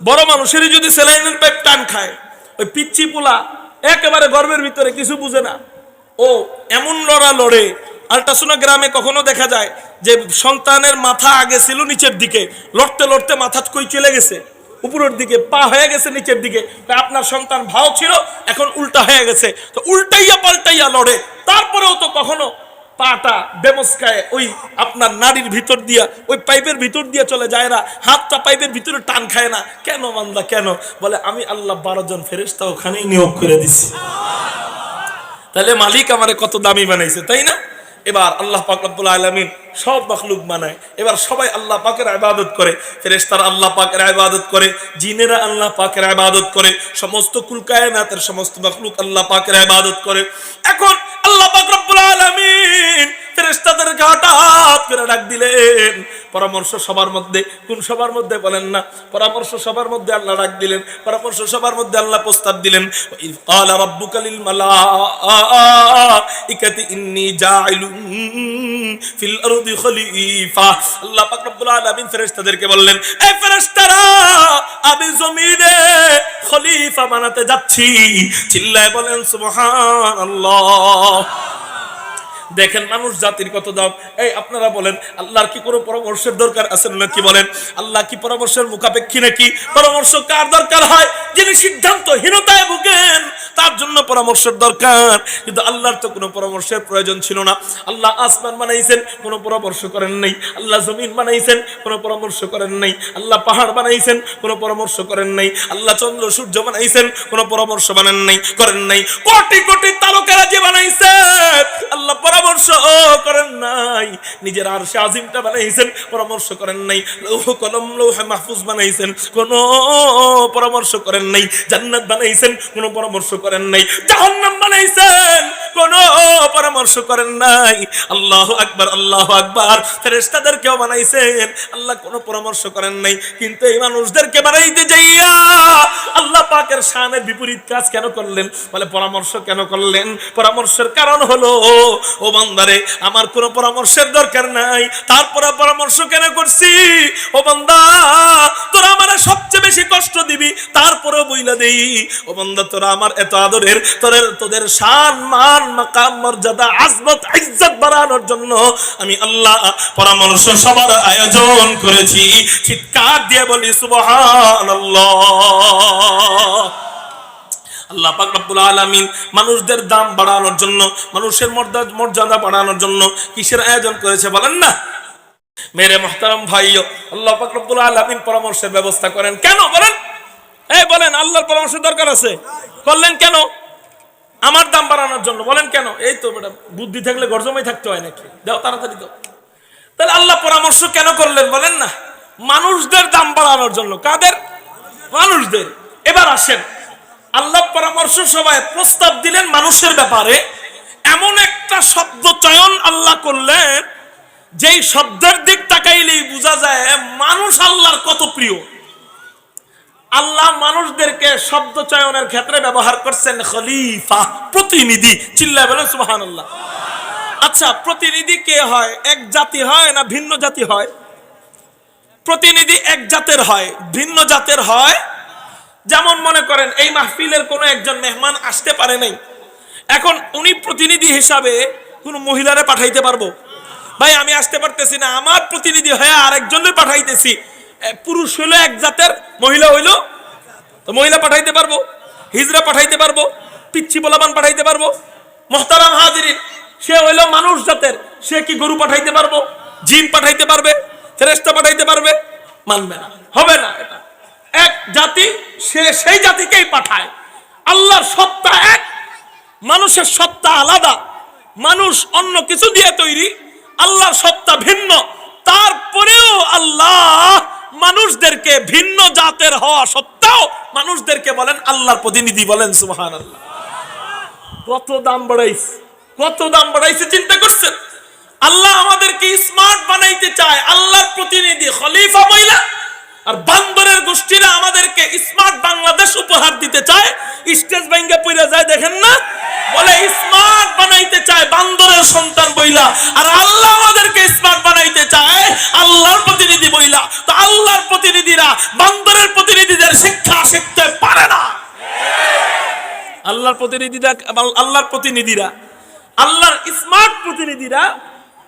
বড় মানুষেরই যদি স্যালাইনের পাইপ টান খায়, ওই পিচ্চি পোলা একেবারে গর্ভের ভিতরে কিছু বুঝে না, ও এমন লড়া লড়ে। আল্ট্রাসোনোগ্রামে কখনো দেখা যায় যে সন্তানের মাথা আগে ছিল নিচের দিকে, লড়তে লড়তে মাথা কই চলে গেছে উপরের দিকে, পা হয়ে গেছে নিচের দিকে। আপনার সন্তান ভাও ছিল, এখন উল্টা হয়ে গেছে, তো উল্টাইয়া পাল্টাইয়া লড়ে। তারপরেও তো কখনো পাটা বেমস্কায় ওই আপনার নাড়ির ভিতর দিয়া, ওই পাইপের ভিতর দিয়া চলে যায় না, হাতটা পাইপের ভিতরে টান খায় না। কেন বান্দা কেন? বলে আমি আল্লাহ 12 জন ফেরেশতা ওখানেই নিয়োগ করে দিছি। তাহলে মালিক আমারে কত দামি বানাইছে, তাই না? এবার আল্লাহ পাক রব্বুল আলামিন সব মাখলুক বানায়, এবার সবাই আল্লাহ পাকের ইবাদত করে। ফেরেশতারা আল্লাহ পাকের ইবাদত করে, জিনেরা আল্লাহ পাকের ইবাদত করে, সমস্ত কুল কায়নাতের সমস্ত মাখলুক আল্লাহ পাকের ইবাদত করে। এখন আল্লাহ পাক রব্বুল আলামিন ফেরেশতাদেরকে হঠাৎ করে ডাক দিলেন। পরামর্শ সবার মধ্যে, কোন সবার মধ্যে বলেন না? পরামর্শ সবার মধ্যে আল্লাহ ডাক দিলেন, পরামর্শ সবার মধ্যে আল্লাহ প্রস্তাব দিলেন। ইয ক্বালা রাব্বুকা লিল মালাইকাতি ইন্নী জাইলুন ফিল আরদি খলিফা। আল্লাহ পাক রব্বুল আলামিন ফেরেশতাদেরকে বললেন, এই ফেরেশতারা, আমি জমিনে খলিফা বানাতে যাচ্ছি। চিল্লায় বলেন সুবহানাল্লাহ। দেখেন মানুষ জাতির কত দাম। এই আপনারা বলেন, আল্লাহর কি কোনো পরামর্শের দরকার আছে নাকি? বলেন, আল্লাহ কি পরামর্শের মুখাপেক্ষী নাকি? পরামর্শ কার দরকার হয়? যিনি সিদ্ধান্তহীনতায় ভুগেন, তার জন্য পরামর্শের দরকার। কিন্তু আল্লাহর তো কোনো পরামর্শের প্রয়োজন ছিল না। আল্লাহ আসমান বানাইছেন, কোনো পরামর্শ করেন নাই। আল্লাহ জমিন বানাইছেন, কোনো পরামর্শ করেন নাই। আল্লাহ পাহাড় বানাইছেন, কোনো পরামর্শ করেন নাই। আল্লাহ চন্দ্র সূর্য বানাইছেন, কোনো পরামর্শ করেন নাই। কোটি কোটি তারকারাজি বানাইছেন, আল্লাহ পরামর্শ করেন নাই। নিজের আরশে আজিমটা বানাইছেন, পরামর্শ করেন নাই। লৌহ কলম লৌহে মাহফুজ বানাইছেন, কোনো পরামর্শ করেন নাই। জান্নাত বানাইছেন, কোনো পরামর্শ করেন নাই। জাহান্নাম বানাইছেন, কোনো পরামর্শ করেন নাই। আল্লাহু আকবার, আল্লাহু আকবার। ফেরেশতাদেরকেও বানাইছেন, আল্লাহ কোনো পরামর্শ করেন নাই। কিন্তু এই মানুষদেরকে বানাইতে যাইয়া আল্লাহ পাকের শানের বিপরীত কাজ কেন করলেন? বলে পরামর্শ কেন করলেন? পরামর্শের কারণ হলো, ও বান্দারে, আমার কোনো পরামর্শের দরকার নাই, তারপরে পরামর্শ কেন করছি? ও বান্দা, তোরা আমারে সবচেয়ে বেশি কষ্ট দিবি, তারপরে বইলা দেই, ও বান্দা তোরা আমার এত আদরের, তোদের শান মান মাকাম মর্যাদা আজমত ইজ্জত বাড়ানোর জন্য আমি আল্লাহ পরামর্শ সবার আয়োজন করেছি। চিৎকার দিয়ে বলি সুবহানাল্লাহ। আল্লাহ পাক রব্বুল আলামিন মানুষদের দাম বাড়ানোর জন্য, মানুষের মর্যাদা বাড়ানোর জন্য কিসের আয়োজন করেছে বলেন না? মেরে মুহতারাম ভাইও, আল্লাহ পাক রব্বুল আলামিন পরামর্শের ব্যবস্থা করেন কেন বলেন? এই বলেন, আল্লাহর পরামর্শের দরকার আছে, করলেন কেন? আমার দাম বাড়ানোর জন্য। বলেন কেন? এই তো ম্যাডাম, বুদ্ধি থাকলে গর্জমাই থাকতে হয় নাকি? দাও তাড়াতাড়ি দাও। তাহলে আল্লাহ পরামর্শ কেন করলেন বলেন না? মানুষদের দাম বাড়ানোর জন্য। কাদের? মানুষদের। এবার আসেন, আল্লাহ পরামর্শ সভায় প্রস্তাব দিলেন মানুষের ব্যাপারে। এমন একটা শব্দ চয়ন আল্লাহ করলেন, যেই শব্দের দিক তাকাইলেই বোঝা যায় মানুষ আল্লাহর কত প্রিয়। আল্লাহ মানুষদেরকে শব্দ চয়নের ক্ষেত্রে ব্যবহার করছেন খলিফা, প্রতিনিধি। চিল্লায় বলেন সুবহানাল্লাহ। আচ্ছা, প্রতিনিধি কে হয়? এক জাতি হয় না ভিন্ন জাতি হয়? প্রতিনিধি এক জাতের হয়, ভিন্ন জাতের হয়। যেমন মনে করেন এই মাহফিলের কোনো একজন মেহমান আসতে পারে নাই, এখন উনি প্রতিনিধি হিসাবে কোন মহিলারে পাঠাইতে পারবো? ভাই আমি আসতে পারতেছি না, আমার প্রতিনিধি হয়ে আরেকজনের পাঠাইতেছি। পুরুষ হইলো এক জাতের, মহিলা হইলো তো মহিলা পাঠাইতে পারবো, হিজরা পাঠাইতে পারবো, পিচ্ছি পোলাপান পাঠাইতে পারবো। মুহতারাম হাজিরিন, সে হইলো মানুষ জাতের, সে কি গরু পাঠাইতে পারবো? জিন পাঠাইতে পারবে? ফেরেশতা পাঠাইতে পারবে? মানবে না, হবে না। এটা এক জাতি, সে সেই জাতিকেই পাঠায়। আল্লাহর সত্তা এক, মানুষের সত্তা আলাদা। মানুষ অন্য কিছু দিয়ে তৈরি, আল্লাহর সত্তা ভিন্ন। তারপরেও আল্লাহ মানুষদেরকে ভিন্ন জাতের হওয়া সত্ত্বেও মানুষদেরকে বলেন আল্লাহর প্রতিনিধি। বলেন সুবহানাল্লাহ। কত দাম বাড়াইছে, কত দাম বাড়াইছে চিন্তা করছেন? আল্লাহ আমাদেরকে স্মার্ট বানাইতে চায়, আল্লাহর প্রতিনিধি খলিফা মহিলা। আর বান্দরের গোষ্ঠীরা আমাদেরকে স্মার্ট বাংলাদেশ উপহার দিতে চায়, স্টেজ ভাঙ্গা পইরা যায় দেখেন না, বলে স্মার্ট বানাইতে চায় বান্দরের সন্তান বইলা। আর আল্লাহ আমাদেরকে স্মার্ট বানাইতে চায় আল্লাহর প্রতিনিধি বইলা। তো আল্লাহর প্রতিনিধিরা বান্দরের প্রতিনিধিদের শিক্ষা শিখতে পারে না। আল্লাহর প্রতিনিধিরা, আল্লাহর স্মার্ট প্রতিনিধিরা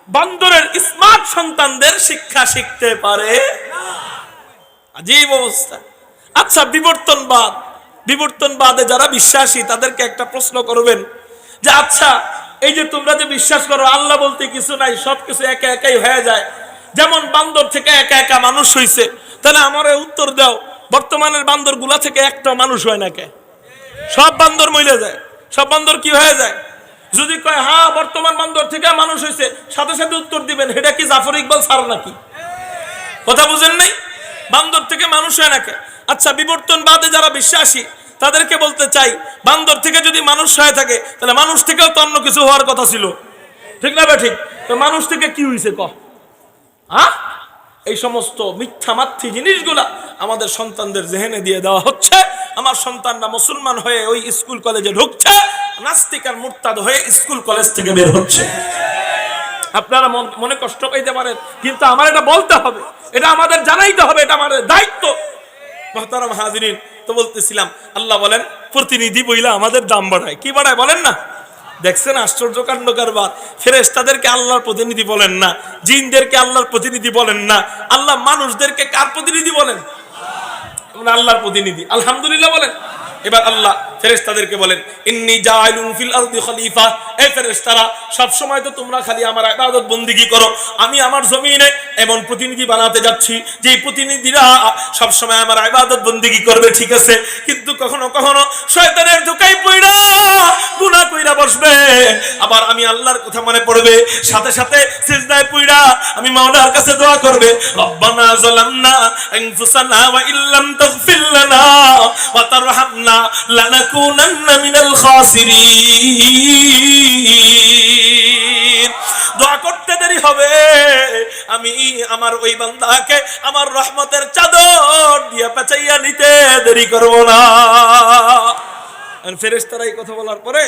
বান্দরের স্মার্ট সন্তানদের শিক্ষা শিখতে পারে না। আজীব অবস্থা। আচ্ছা, বিবর্তনবাদে যারা বিশ্বাসী তাদেরকে একটা প্রশ্ন করবেন যে আচ্ছা, এই যে তোমরা যে বিশ্বাস করো আল্লাহ বলতে কিছু নাই, সবকিছু একা একাই হয়ে যায়, যেমন বান্দর থেকে একা একা মানুষ হইছে, তাহলে আমারে উত্তর দাও, বর্তমানের বান্দর গুলা থেকে একটা মানুষ হয় না কে? সব বান্দর মইলে যায়, সব বান্দর কি হয়ে যায়? যদি কয় হ্যাঁ বর্তমান বান্দর থেকে মানুষ হইছে, সাথে সাথে উত্তর দিবেন এটা কি জাফর ইকবাল স্যার নাকি? কথা বুঝেন নাই? বান্দর থেকে মানুষ হয় নাকি? আচ্ছা, বিবর্তনবাদে যারা বিশ্বাসী তাদেরকে বলতে চাই, বান্দর থেকে যদি মানুষ হয়ে থাকে তাহলে মানুষ থেকেও তো অন্য কিছু হওয়ার কথা ছিল, ঠিক না? ঠিক। তো মানুষ থেকে কি হইছে ক? এই সমস্ত মিথ্যামাত্রী জিনিসগুলা আমাদের সন্তানদের জেহেনে দিয়ে দেওয়া হচ্ছে। আমার সন্তানরা মুসলমান হয়ে ওই স্কুল কলেজে ঢুকছে, নাস্তিক আর মুরতাদ হয়ে স্কুল কলেজ থেকে বের হচ্ছে। আপনারা মনে কষ্ট পাইতে পারেন, কিন্তু আমার এটা বলতে হবে, এটা আমাদের জানাইতে হবে, এটা আমাদের দায়িত্ব। মুহতারাম হাজিরিন, তো বলতেছিলাম আল্লাহ বলেন প্রতিনিধি বইলা আমাদের দাম বাড়ায়। কি বাড়ায় বলেন না? দেখছেন আশ্চর্য কাণ্ড কারবার। ফেরেশতাদেরকে আল্লাহর প্রতিনিধি বলেন না, জিনদেরকে আল্লাহর প্রতিনিধি বলেন না, আল্লাহ মানুষদেরকে কার প্রতিনিধি বলেন? আল্লাহর প্রতিনিধি। আলহামদুলিল্লাহ বলেন। এবার আল্লাহ ফেরেশতাদেরকে বলেন ইন্নী জাইলুন ফিল আরদি খলিফা। এই ফেরেশতারা সব সময় তো তোমরা খালি আমার ইবাদত বندگی করো, আমি আমার জমিনে এমন প্রতিনিধি বানাতে যাচ্ছি যে প্রতিনিধিরা সব সময় আমার ইবাদত বندگی করবে, ঠিক আছে, কিন্তু কখনো কখনো শয়তানের ধোঁকায় পড়া গুনাহ কইরা বসবে, আবার আমি আল্লাহর কথা মনে পড়বে, সাথে সাথে সিজদায় পড়া আমি মাওলার কাছে দোয়া করবে, রব্বানা যালামনা আনফুসানা ওয়া ইল্লাম তাগফির লানা ওয়া তারহামনা লানাকুনান্না মিনাল খাসিরিন। দোয়া করতে দেরি হবে, আমি আমার ওই বান্দাকে আমার রহমতের চাদর দিয়ে পেঁচাইয়া নিতে দেরি করব না। ফেরেশতারা এই কথা বলার পরে,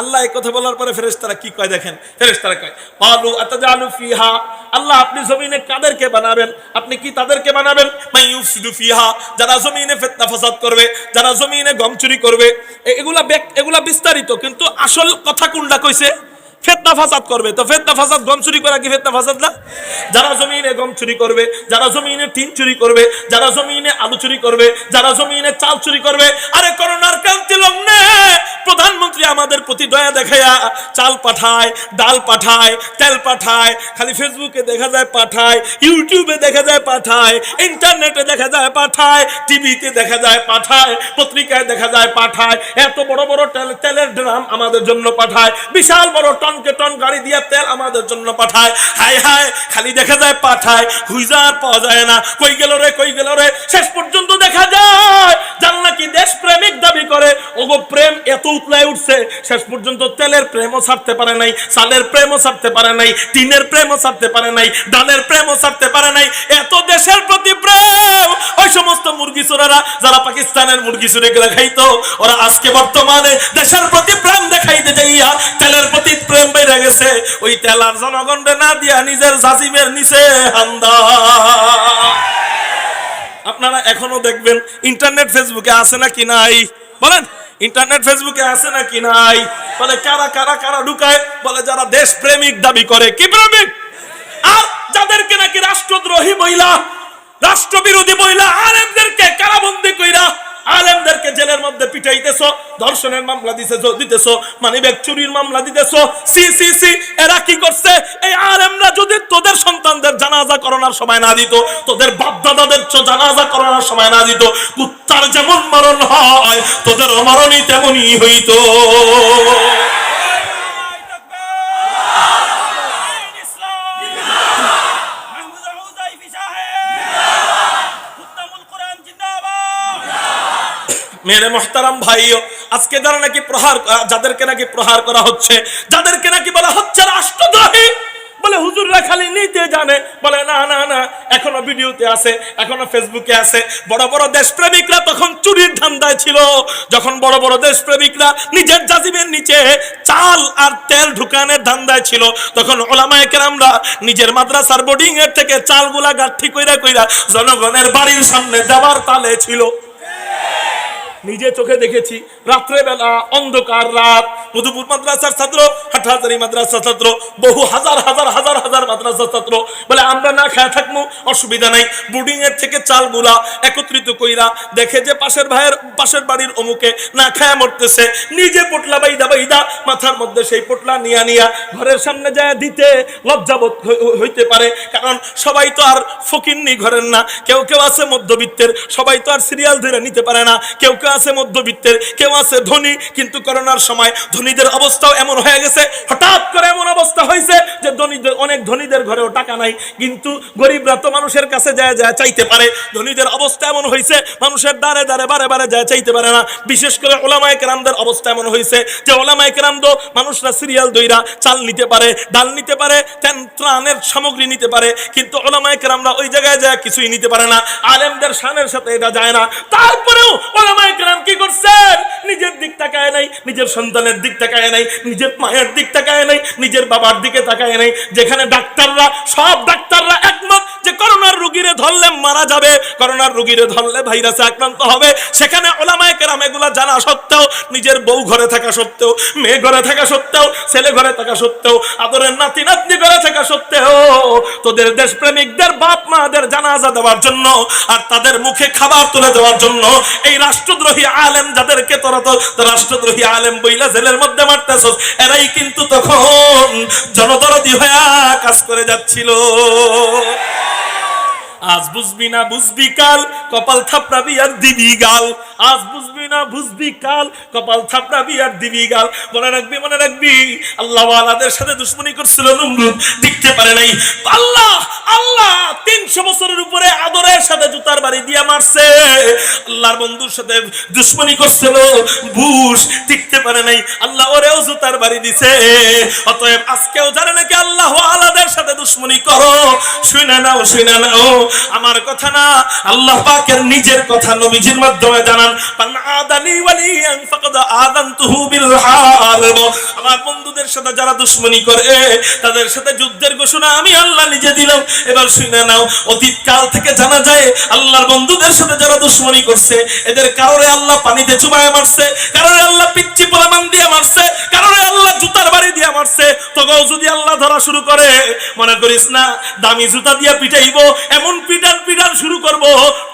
আল্লাহ এই কথা বলার পরে ফেরেশতারা কি কয় দেখেন। ফেরেশতারা কয় ক্বালু আতাজালু ফিহা, আল্লাহ আপনি জমিনে কাদেরকে বানাবেন? আপনি কি তাদেরকে বানাবেন মাইয়ুফসিদু ফিহা, যারা জমিনে ফিতনা ফাসাদ করবে, যারা জমিনে গম চুরি করবে। এগুলা বিস্তারিত, কিন্তু আসল কথা কোনটা কইছে? ফিতনা ফাসাদ করবে। তো ফিতনা ফাসাদ, গম চুরি করা কি ফিতনা ফাসাদ না? যারা জমিনে গম চুরি করবে, যারা জমিনে টিন চুরি করবে, যারা জমিনে আলু চুরি করবে, যারা জমিনে চাল চুরি করবে। আরে করোনার ক্রান্তি লগ্নে প্রধানমন্ত্রী আমাদের প্রতি দয়া দেখায়া চাল পাঠায়, ডাল পাঠায়, তেল পাঠায়, খালি ফেসবুকে দেখা যায় পাঠায়, ইউটিউবে দেখা যায় পাঠায়, ইন্টারনেটে দেখা যায় পাঠায়, টিভিতে দেখা যায় পাঠায়, পত্রিকায় দেখা যায় পাঠায়। এত বড় বড় তেলের ড্রাম আমাদের জন্য পাঠায়, বিশাল বড় টনকে টন গাড়ি দিয়ে তেল আমাদের জন্য পাঠায়। হায় হায়, খালি দেখা যায় পাঠায়, হুইজার পাওয়া যায় না, কই গেল রে, কই গেল রে। শেষ পর্যন্ত দেখা যায় যারা নাকি দেশ প্রেমিক দাবি করে, ওগো প্রেম এত উতলায় উঠছে, শেষ পর্যন্ত তেলের প্রেমও ছাড়তে পারে নাই, চালের প্রেমও ছাড়তে পারে নাই, টিনের প্রেমও ছাড়তে পারে নাই, ডালের প্রেমও ছাড়তে পারে নাই। এত দেশের প্রতি প্রেম ওই সমস্ত মুরগি চোরেরা যারা পাকিস্তানের মুরগি চুরি করে খাইতো, ওরা আজকে বর্তমানে দেশের প্রতি প্রেম দেখাইতে যাইয়া তেলের প্রতি প্রেম বেড়ে গেছে। ওই তেল আর জনগণে না দিয়া নিজের জাজিমের নিচে হান্দা। আপনারা এখনো দেখবেন ইন্টারনেট ফেসবুকে আছে নাকি নাই? বলেন, ইন্টারনেট ফেসবুকে আছে নাকি নাই? বলে কারা কারা কারা ঢুকায়? বলে যারা দেশ প্রেমিক দাবি করে। কি প্রেমিক? আর যাদেরকে নাকি রাষ্ট্রদ্রোহী বইলা, রাষ্ট্রবিরোধী বইলা আলেমদেরকে কারাবন্দী কইরা আলেমদেরকে জেলের মধ্যে পিটাইতেছো, ধর্ষণের মামলা দিতেছো, মানিব্যাগ চুরির মামলা দিতেছো। সি সি সি, এরা কি করছে? এই আলেমরা যদি তোদের সন্তানদের জানাজা করানোর সময় না দিত, তোদের বাপ দাদাদের জানাজা করানোর সময় না দিত, কুত্তার যেমন মরণ হয় তোদের মরণই তেমনই হইতো। মেরে মোহতারাম ভাইও, আজকে যারা নাকি যাদেরকে নাকি প্রহার করা হচ্ছে, যাদেরকে নাকি বলা হচ্ছে রাষ্ট্রদ্রোহী, বলে হুজুররা খালি নিতে জানে। বলে না না না, এখনো ভিডিওতে আছে, এখনো ফেসবুকে আছে। বড় বড় দেশপ্রেমিকরা তখন চুরির ধান্দায় ছিল, যখন বড় বড় দেশপ্রেমিকরা নিজের জাজিমের নিচে চাল আর তেল ঢুকানোর ধান্দায় ছিল, তখন উলামায়ে কেরামরা নিজের মাদ্রাসার বোর্ডিং এর থেকে চালগুলা গাঁঠি কইরা কইরা জনগণের বাড়ির সামনে দেওয়ার তালে ছিল। নিজে চোখে দেখেছি, রাত্রে বেলা অন্ধকার রাত, মধুপুর মাদ্রাসার ছাত্র, হাটহাজারী মাদ্রাসার ছাত্র, বহু হাজার হাজার হাজার হাজার মাদ্রাসার ছাত্র বলে আমরা না খায় থাকবো, অসুবিধা নাই। বোর্ডিং এর থেকে চালগুলা একত্রিত কইরা দেখে যে পাশের বাড়ির অমুকে না খায় মরতেছে, নিজে পোটলা বাইদা মাথার মধ্যে সেই পোটলা নিয়া ঘরের সামনে যায় দিতে লজ্জাবোধ হইতে পারে, কারণ সবাই তো আর ফকিন্নি ঘরের না, কেউ কেউ আছে মধ্যবিত্তের, সবাই তো আর সিরিয়াল ধরে নিতে পারে না, কেউ কেউ আছে মধ্যবিত্তের, কেউ আছে ধনী। কিন্তু করোনার সময় ধনীদের অবস্থাও এমন হয়ে গেছে, হঠাৎ করে এমন অবস্থা হয়েছে যে অনেক ধনীদের ঘরেও টাকা নাই, কিন্তু গরিবরা তো মানুষের কাছে যায় চাইতে পারে। ধনীদের অবস্থা এমন হয়েছে মানুষের দ্বারে দ্বারে বারে যায় চাইতে পারে না। বিশেষ করে উলামায়ে কেরামদের অবস্থা এমন হয়েছে যে উলামায়ে কেরাম তো মানুষরা সিরিয়াল দইরা চাল নিতে পারে, ডাল নিতে পারে, ত্রাণের সামগ্রী নিতে পারে, কিন্তু উলামায়ে কেরামরা ওই জায়গায় যায় কিছুই নিতে পারে না। আলেমদের শানের সাথে এটা যায় না। তারপরেও উলামায়ে কেরাম কি করছেন? নিজের দিক তাকায় নাই, নিজের সন্তানের দিক তাকায় নাই, নিজের মায়ের দিক তাকায় নাই, নিজের বাবার দিকে তাকায় নাই। যেখানে সব ডাক্তাররা একমত যে করোনার রোগীরে ধরলে মারা যাবে, করোনার রোগীরে ধরলে ভাইরাসে আক্রান্ত হবে, সেখানে উলামায়ে কেরাম এগুলা জানা সত্ত্বেও, নিজের বউ ঘরে থাকা সত্ত্বেও, মেয়ে ঘরে থাকা সত্ত্বেও, ছেলে ঘরে থাকা সত্ত্বেও, আদরের নাতি নাতনি ঘরে থাকা সত্ত্বেও তোদের দেশপ্রেমিকদের বাপ মাদের জানাজা দেওয়ার জন্য আর তাদের মুখে খাবার তুলে দেওয়ার জন্য এই রাষ্ট্রদ্রোহী আলেম, যাদেরকে তোরা তো রাষ্ট্রদ্রোহী আলেম বইলা জেলের মধ্যে মারতেছস, এরাই কিন্তু তখন জনদরদি হয়ে কাজ করে যাচ্ছিল। আজ বুঝবি না বুঝবি কাল, কপাল থাপড়াবি আর দিবি গাল। আজ বুঝবি না বুঝবি কাল, কপাল থাপড়াবি আর দিবি গাল। মনে রাখবি আল্লাহ ওয়ালাদের সাথে দুশমনি করছিল নমরুদ, দেখতে পারে নাই। আল্লাহ 300 বছরের উপরে আদরের সাথে জুতার বাড়ি দিয়ে মারছে। আল্লাহর বন্ধুর সাথে দুশমনি করছিল বুশ, দেখতে পারে নাই। আল্লাহ ওরেও জুতার বাড়ি দিছে। অতএব আজকেও যারা নাকি আল্লাহ ওয়ালাদের সাথে দুশমনি করো, শুনে নাও আমার কথা না, আল্লাহ পাকের নিজের কথা নবীজির মাধ্যমে জানান, মান আদালি ওয়ালিয়ান ফাকাদ আযানতুহু বিল হারব। আমার বন্ধুদের সাথে যারা দুশমনি করে তাদের সাথে যুদ্ধের ঘোষণা আমি আল্লাহ নিজে দিলাম। এবার শুনে নাও, অতীত কাল থেকে জানা যায় আল্লাহর বন্ধুদের সাথে যারা দুশমনি করছে এদের কারোরে আল্লাহ পানিতে চুবায় মারছে, কারোরে আল্লাহ পিচ্চি পোলামান দিয়ে মারছে, কারোরে আল্লাহ জুতার বাড়ি দিয়ে মারছে। তোকেও যদি আল্লাহ ধরা শুরু করে, মনে করিস না দামি জুতা দিয়ে পিটাইবো, এমন পিটান শুরু করব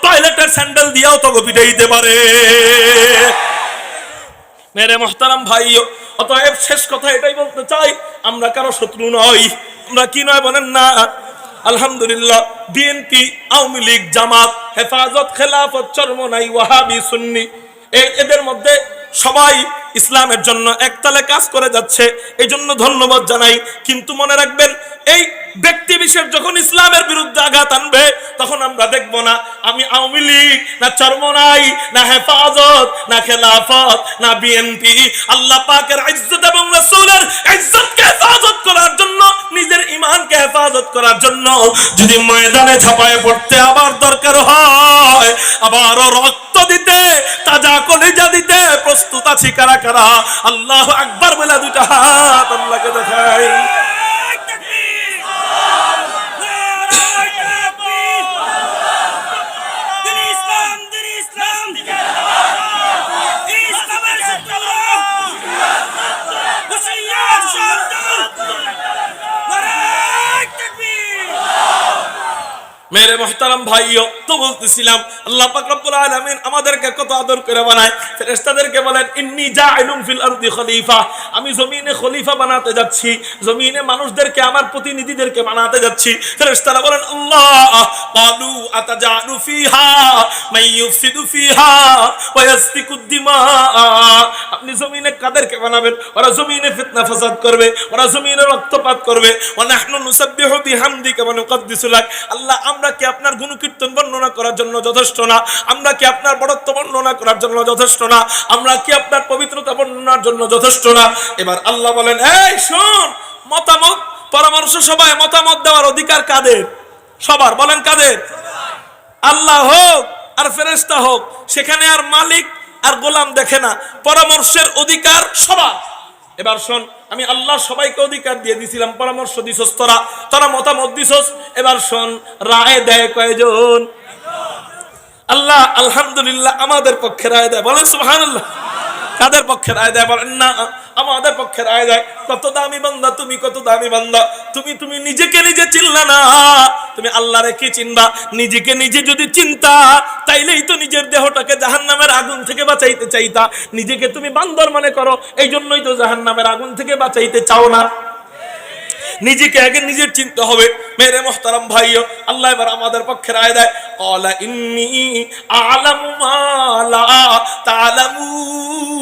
টয়লেটের স্যান্ডেল দিয়েও তোকে পিটাইতে পারে। মেরে মুহতারাম ভাইও, অতএব শেষ কথা এটাই বলতে চাই, আমরা কারো শত্রু নই। আমরা কি নয় বলেন না? আলহামদুলিল্লাহ, বিএনপি, আওয়ামী লীগ, জামাত, হেফাজত, খেলাফত, চরমনাই, ওয়াহাবি, সুন্নি, এদের মধ্যে সবাই ইসলামের জন্য একতালে কাজ করে যাচ্ছে, এই জন্য ধন্যবাদ জানাই। কিন্তু মনে রাখবেন, এই ব্যক্তি বিশেষ যখন ইসলামের বিরুদ্ধে আঘাত আনবে তখন আমরা দেখব না আমি আওয়ামী লীগ না চরমনাই না হেফাজত না খেলাফত না বিএনপি। আল্লাহ পাকের ইজ্জত এবং রাসূলের ইজ্জতকে হেফাজত করার জন্য, নিজের ঈমানকে হেফাজত করার জন্য যদি ময়দানে ঝাঁপায় পড়তে আবার দরকার হয়, আবারও রক্ত দিতে, তাজা কলিজা দিতে প্রস্তুত আছি কারা কারা? আল্লাহু আকবার বলে দুইটা হাত আল্লাহকে দেখাই। মেরে মুহতারাম ভাইও তো বলতেছিলাম আল্লাহ পাক রব্বুল আলামিন আমাদেরকে কত আদর করে বানায়। ফেরেশতাদেরকে বলেন ইন্নী জাইলুন ফিল আরদি খলিফা, আমি জমিনে খলিফা বানাতে যাচ্ছি, জমিনে মানুষদেরকে আমার প্রতিনিধিদেরকে বানাতে যাচ্ছি। ফেরেশতারা বলেন আল্লাহ, ক্বালু আতাজালু ফিহা মান ইউফসিদু ফিহা ওয়া ইয়াসফিকুদ দিমা, আপনি জমিনে কাদেরকে বানাবেন? ওরা জমিনে ফিতনা ফাসাদ করবে, ওরা জমিনে রক্তপাত করবে। ওয়া নাহনু নুসাব্বিহু বিহামদিকা ওয়া নুকদ্দিসু লাক, আল্লাহ আমরা কি আপনার গুণকীর্তন বর্ণনা করার জন্য যথেষ্ট না? আমরা কি আপনার বড়ত্ব বর্ণনা করার জন্য যথেষ্ট না? আমরা কি আপনার পবিত্রতা বর্ণনার জন্য যথেষ্ট না? এবার আল্লাহ বলেন, এই শোন, মতামত পরামর্শ সভায় মতামত দেওয়ার অধিকার কাদের? সবার। বলেন কাদের? আল্লাহ হোক আর ফেরেশতা হোক, সেখানে আর মালিক আর গোলাম দেখে না, পরামর্শের অধিকার সবার। এবার শোন, আমি আল্লাহ সবাইকে অধিকার দিয়ে দিছিলাম, পরামর্শ দিছস তোরা, তোরা মতামত দিছস। এবার শোন, রায় দেয় কয়জন? আল্লাহ আলহামদুলিল্লাহ আমাদের পক্ষে রায় দেয়। বলেন সুবহানাল্লাহ। কাদের পক্ষে রায় দেয়? বলেন না, আমাদের পক্ষে রায় দেয়। কত দামি বান্দা তুমি, কত দামি বান্দা তুমি। তুমি নিজেকে নিজে চিনলা না, তুমি আল্লাহরে কি চিনবা? নিজেকে নিজে যদি চিনতা তাইলেই তো নিজের দেহটাকে জাহান্নামের আগুন থেকে বাঁচাইতে চাইতা। নিজেকে তুমি বান্দর মনে করো, এই জন্যই তো জাহান্নামের আগুন থেকে বাঁচাইতে চাও না। নিজেকে আগে নিজের চিনতে হবে। মেরে মুহতারাম ভাইও, আল্লাহ এবার আমাদের পক্ষে রায় দেয়, ক্বালা ইন্নী আ'লামু মা লা তা'লামুন।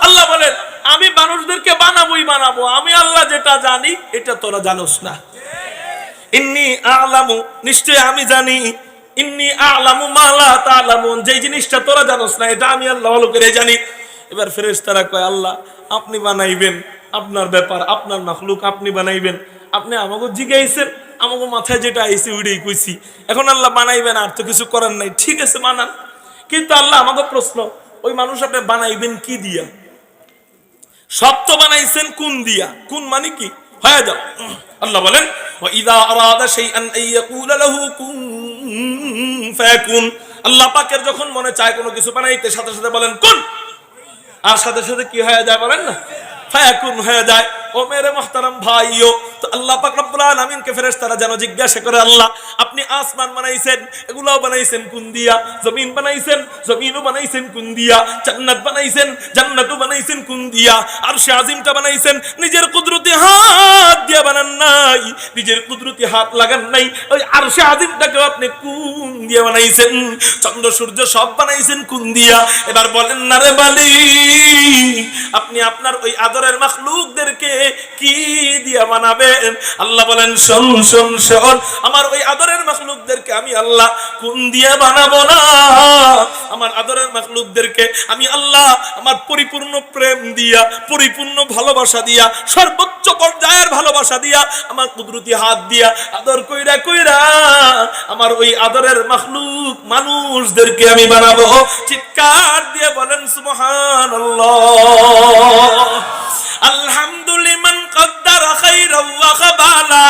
আল্লাহ বলেন, আমি মানুষদেরকে বানাবোই বানাবো, আমি আল্লাহ যেটা জানি এটা তোরা জানোস না। ইন্নী আ'লামু, নিশ্চয় আমি জানি, ইন্নী আ'লামু মা লা তা'লামুন, যে জিনিসটা তোরা জানোস না এটা আমি আল্লাহ ভালো করে জানি। এবার ফেরেশতারা কয়, আল্লাহ আপনি বানাইবেন, আপনার ব্যাপার, আপনার মাখলুক আপনি বানাইবেন। আপনি আমাকে জিগাইছেন, আমাকে মাথায় যেটা আইছে ওইটাই কইছি। এখন আল্লাহ বানাইবেন, আর তো কিছু করার নাই, ঠিক আছে বানান। কিন্তু আল্লাহ আমাকে প্রশ্ন, ওই মানুষ আপনি বানাইবেন কি দিয়া? সব তো বানাইছেন কোন দিয়া? কোন মানে কি? হয়ে যাও। আল্লাহ বলেন, ওয়া ইযা আরাদা শাইআন আইয়াকুলা লাহু কুন ফায়াকুন। আল্লাহ পাকের যখন মনে চায় কোনো কিছু বানাইতে, সাথে সাথে বলেন কুন, আর সাথে সাথে কি হয়ে যায়? বলেন না, ফায়াকুন হয়ে যায়। ও মেরে মুহতারাম ভাইও, তো আল্লাহ পাক রব্বুল আলামিনকে ফেরেশতারা যেন জিজ্ঞাসা করে, আল্লাহ আপনি আসমান বানাইছেন, এগুলাও বানাইছেন কোন দিয়া? জমিন বানাইছেন, জমিনও বানাইছেন কোন দিয়া? জান্নাত বানাইছেন, জান্নাতও বানাইছেন কোন দিয়া? আরশে আজিমটা বানাইছেন নিজের কুদরতি হাত দিয়া বানান নাই, নিজের কুদরতি হাত লাগান নাই। ওই আরশে আজিমটাকে আপনি কোন দিয়া বানাইছেন? চন্দ্র সূর্য সব বানাইছেন কোন দিয়া? এবার বলেন না রে বালি, আপনি আপনার ওই আদরের মাখলুকদেরকে কি দিয়া বানাবেন? আল্লাহ বলেন, শোন শোন শোন, আমার ওই আদরের মাখলুকদেরকে আমি আল্লাহ কোন দিয়া বানাবো না? আমার আদরের মাখলুকদেরকে আমি আল্লাহ আমার পরিপূর্ণ প্রেম দিয়া, পরিপূর্ণ ভালোবাসা দিয়া, সর্বোচ্চ পর্যায়ের ভালোবাসা দিয়া, আমার কুদরতি হাত দিয়া আদর কইরা কইরা আমার ওই আদরের মাখলুক মানুষদেরকে আমি বানাবো। চিৎকার দিয়ে বলেন সুবহানাল্লাহ। আলহামদুলিল্লাহ কদ্দারা খাইরাও ওয়া খাবালা,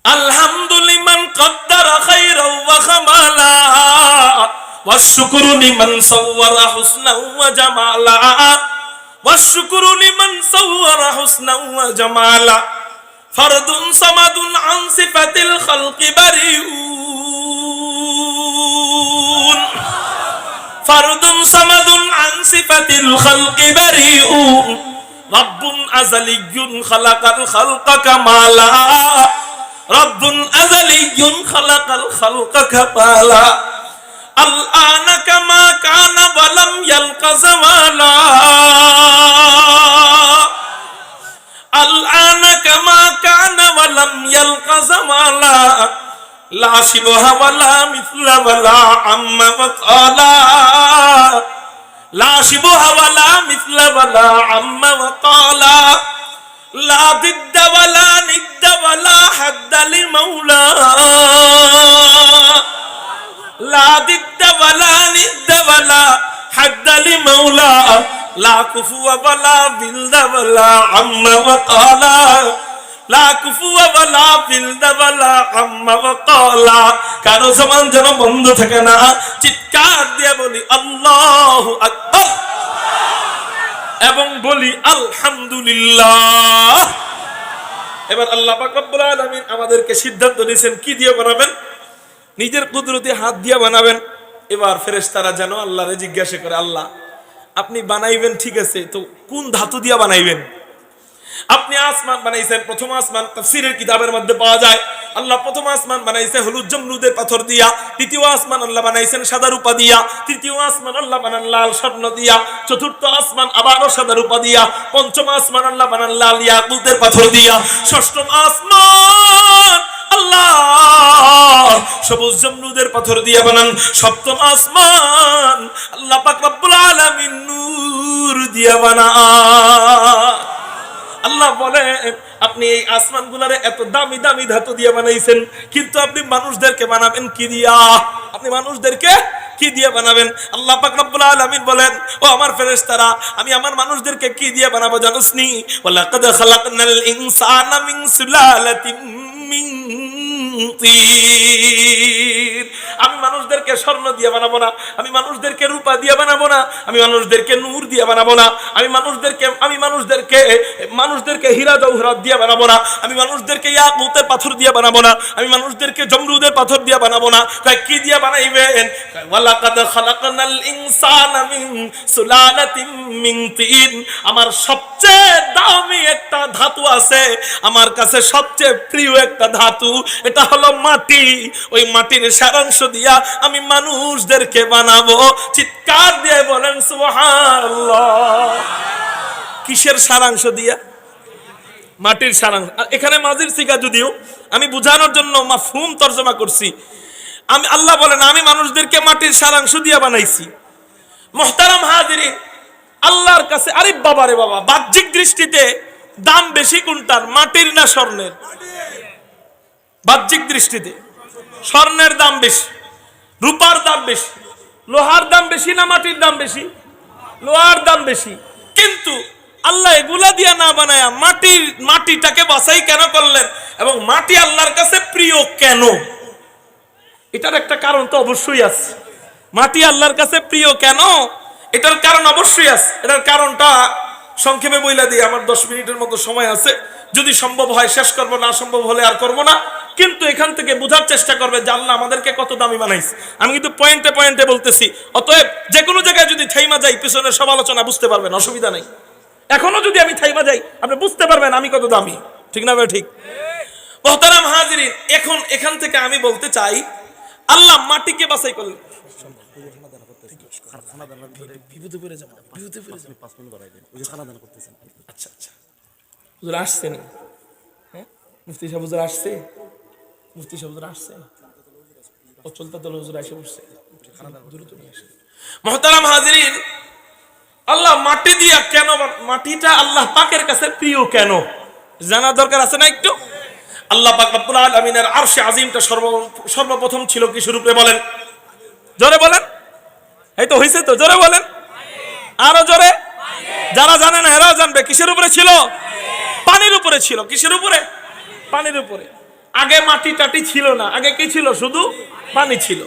আলহামদুলিল্লাহ কদ্দারা খাইরাও ওয়া খাবালা, والشكر لمن صور حسنا وجمالا، والشكر لمن صور حسنا وجمالا، فرد صمد عن صفة الخلق بريء، فرد صمد عن صفة الخلق بريء، رب أزلي خلق الخلق كمالا، رب أزلي خلق الخلق كمالا، الآن كما كان ولم يلق زوالا الآن كما كان ولم يلق زوالا لا شبه ولا مثل ولا عم وقالا لا شبه ولا مثل ولا عم وقالا لا ضد ولا ند ولا حد لمولا لا ضد ولا ند ولا حد لمولا لا كفو ولا بلد ولا عم وقالا لا كفو ولا بلد ولا عم وقالا কারো সমান যেন বন্ধ থাকে না চিৎকার দিয়ে বলি আল্লাহু আকবার এবং বলি আলহামদুলিল্লাহ। এবার আল্লাহ পাক রব্বুল আলামিন আমাদেরকে সিদ্ধান্ত নিয়েছেন কি দিয়ে বানাবেন, নিজের কুদরতি হাত দিয়ে বানাবেন। এবার ফেরেশতারা যেন আল্লাহরে জিজ্ঞাসা করে, আল্লাহ আপনি বানাইবেন ঠিক আছে, তো কোন ধাতু দিয়ে বানাইবেন? আপনি আসমান বানাইছেন, প্রথম আসমান তাফসীরের কিতাবের মধ্যে পাওয়া যায় আল্লাহ প্রথম আসমান বানাইছে হলুদ জমরুদের পাথর দিয়া, দ্বিতীয় আসমান আল্লাহ বানাইছেন সাদা রূপা দিয়া, তৃতীয় আসমান আল্লাহ বানান লাল স্বর্ণ দিয়া, চতুর্থ আসমান আবারও সাদা রূপা দিয়া, পঞ্চম আসমান আল্লাহ বানান লাল ইয়াকুতের পাথর দিয়া, ষষ্ঠম আসমান আল্লাহ সবুজ জমরুদের পাথর দিয়া বানান, সপ্তম আসমান আল্লাহ পাক রব্বুল আলামিন নূর দিয়া বানান। আল্লাহ বলে আপনি এই আসমানগুলারে এত দামি দামি ধাতু দিয়ে বানাইছেন, কিন্তু আপনি মানুষদেরকে বানাবেন কি দিয়া? আপনি মানুষদেরকে কি দিয়ে বানাবেন? আল্লাহ পাক রব্বুল আলামিন বলেন, ও আমার ফেরেশতারা, আমি আমার মানুষদেরকে কি দিয়ে বানাবো জানোসনি? ওয়ালাকাদ খালাকনাল ইনসানা মিন সুলালাতিন মিন তিন। আমি মানুষদেরকে স্বর্ণ দিয়ে বানাবো না, আমি মানুষদেরকে রূপা দিয়ে বানাবো না, আমি মানুষদেরকে নূর দিয়ে বানাবো না, আমি মানুষদেরকে হীরা জওহরাত দিয়ে বানাবো না, আমি মানুষদেরকে ইয়াকুতের পাথর দিয়ে বানাবো না, আমি মানুষদেরকে জমরুদের পাথর দিয়ে বানাবো না। তাই কি দিয়ে বানাইবেন? ওয়ালাকাদ খালাকনাল ইনসানা মিন সুলালাতিন মিন তিন। আমার সবচেয়ে দামি একটা ধাতু আছে, আমার কাছে সবচেয়ে প্রিয় একটা ধাতু, এটা হলো মাটি। ওই মাটির সারাংশ দিয়া আমি মানুষদেরকে বানাবো। চিৎকার দিয়ে বলেন সুবহানাল্লাহ। কিসের সারাংশ দিয়া? মাটির সারাংশ। এখানে মাজির সিগা যদিও আমি বুঝানোর জন্য মাফহুম তরজমা করছি। আমি আল্লাহ বলেন আমি মানুষদেরকে মাটির সারাংশ দিয়া বানাইছি। মুহতারাম হাজিরিন, আল্লাহর কাছে আরে বাবা রে বাবা, বাহ্যিক দৃষ্টিতে দাম বেশি কোনটার, মাটির না স্বর্ণের? বাহ্যিক দৃষ্টিতে স্বর্ণের দাম বেশি, রূপার দাম বেশি, লোহার দাম বেশি না মাটির দাম বেশি? লোহার দাম বেশি। কিন্তু আল্লাহ এগুলা দিয়া না বানায়া মাটিটাকে বাছাই কেন করলেন এবং মাটি আল্লাহর কাছে প্রিয় কেন? এটার একটা কারণ তো অবশ্যই আছে। মাটি আল্লাহর কাছে প্রিয় কেন, এটার কারণ অবশ্যই আছে। এটার কারণটা সংক্ষেপে বইলা দিই, আমার 10 মিনিটের মতো সময় আছে, যদি সম্ভব হয় শেষ করবো, না সম্ভব হলে আর করবো না। কিন্তু এখান থেকে বোঝার চেষ্টা করবে যে আল্লাহ আমাদেরকে কত দামি বানাইছে। আমি কিন্তু পয়েন্টে পয়েন্টে বলতেছি, অতএব যে কোনো জায়গায় যদি থাইমা যাই পিছনের সব আলোচনা বুঝতে পারবেন, অসুবিধা নেই। এখনো যদি আমি থাইমা যাই আপনি বুঝতে পারবেন আমি কত দামি, ঠিক না ভাই? ঠিক। মুহতারাম হাজিরিন, এখন এখান থেকে আমি বলতে চাই আল্লাহ মাটিকে বাছাই করলেন। আচ্ছা আচ্ছা, হুজুর আসছেন? হ্যাঁ, মুফতি সাহেব হুজুর আসছে? মুফতি সাহেব হুজুর আসছে? ও চলতে দল হুজুর এসে বসছে। মুহতারাম হাজিরিন, আল্লাহ মাটি দিয়া কেন, মাটিটা আল্লাহ পাকের কাছে প্রিয় কেন জানার দরকার আছে না একটু? আল্লাহ পাক রব্বুল আলামিনের আরশে আজিমটা সর্বপ্রথম ছিল কিসের উপরে বলেন? জোরে বলেন। এই তো হইছে তো, জোরে বলেন, আরো জোরে। যারা জানে না এরাও জানবে। কিসের উপরে ছিল? পানির উপরে ছিল। কিসের উপরে? পানির উপরে। আগে মাটি টাটি ছিল না, আগে কি ছিল? শুধু পানি ছিল।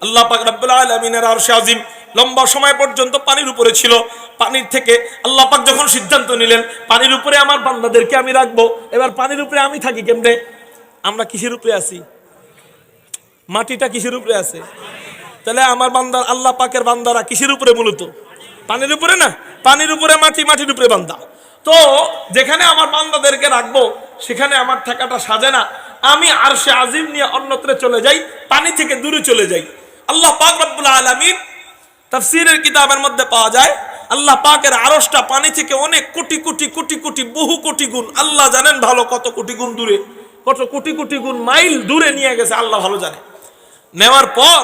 আল্লাহ পাক রব্বুল আলামিনের আরশে আজিম লম্বা সময় পর্যন্ত পানির উপরে ছিল। পানির থেকে আল্লাহ পাক যখন সিদ্ধান্ত নিলেন পানির উপরে আমার বান্দাদেরকে আমি রাখবো, এবার পানির উপরে আমি থাকি কেমনে? আমরা কিসের উপরে আছি? মাটিটা কিসের উপরে আছে? তাহলে আমার বান্দা, আল্লাহ পাকের বান্দারা কিসের উপরে? মূলত পানির উপরে না? পানির উপরে মাটি, মাটির উপরে বান্দা। তো যেখানে আমার বান্দাদেরকে রাখবো সেখানে আমার থাকাটা সাজে না। আমি আরশে আজিম নিয়ে অন্যত্র চলে যাই, পানি থেকে দূরে চলে যাই। আল্লাহ পাক রব্বুল আলামিন তাফসীরের কিতাবের মধ্যে পাওয়া যায় আল্লাহ পাকের আরশটা পানি থেকে অনেক কোটি কোটি কোটি কোটি বহু কোটি গুণ, আল্লাহ জানেন ভালো কত কোটি গুণ দূরে, কত কোটি কোটি গুণ মাইল দূরে নিয়ে গেছে আল্লাহ ভালো জানে। নেওয়ার পর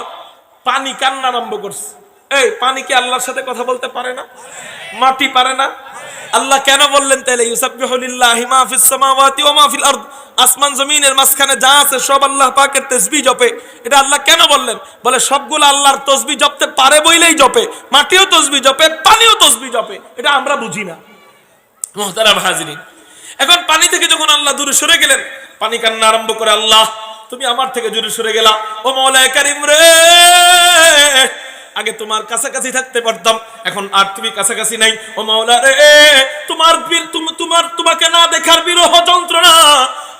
পানি কান্না আরম্ভ করছে। এই পানি কি আল্লাহর সাথে কথা বলতে পারে না? মাটি পারে না? আল্লাহ কেন বললেন তাহলে ইউসাব্বিহু লিল্লাহি মা ফিস সামাওয়াতি ওয়া মা ফিল আরদ, আসমান জমিনের মাঝখানে যা আছে সব আল্লাহ পাকের তাসবিহ জপে। এটা আল্লাহ কেন বললেন? বলে সবগুলো আল্লাহর তাসবিহ জপতে পারে বইলেই জপে, মাটিও তাসবিহ জপে, পানিও তাসবিহ জপে। এটা আমরা বুঝি না। মুহতারাম হাজিরিন, এখন পানি থেকে যখন আল্লাহ দূরে সরে গেলেন, পানি কান্না আরম্ভ করে, আল্লাহ তুমি আমার থেকে দূরে সরে গেলা, ও মাওলায়ে কারীম রে, আগে তোমার কাছাকাছি থাকতে পারতাম, এখন আর তুমি কাছাকাছি নাই। ও মাওলা রে, তোমাকে না দেখার বিরহ যন্ত্রণা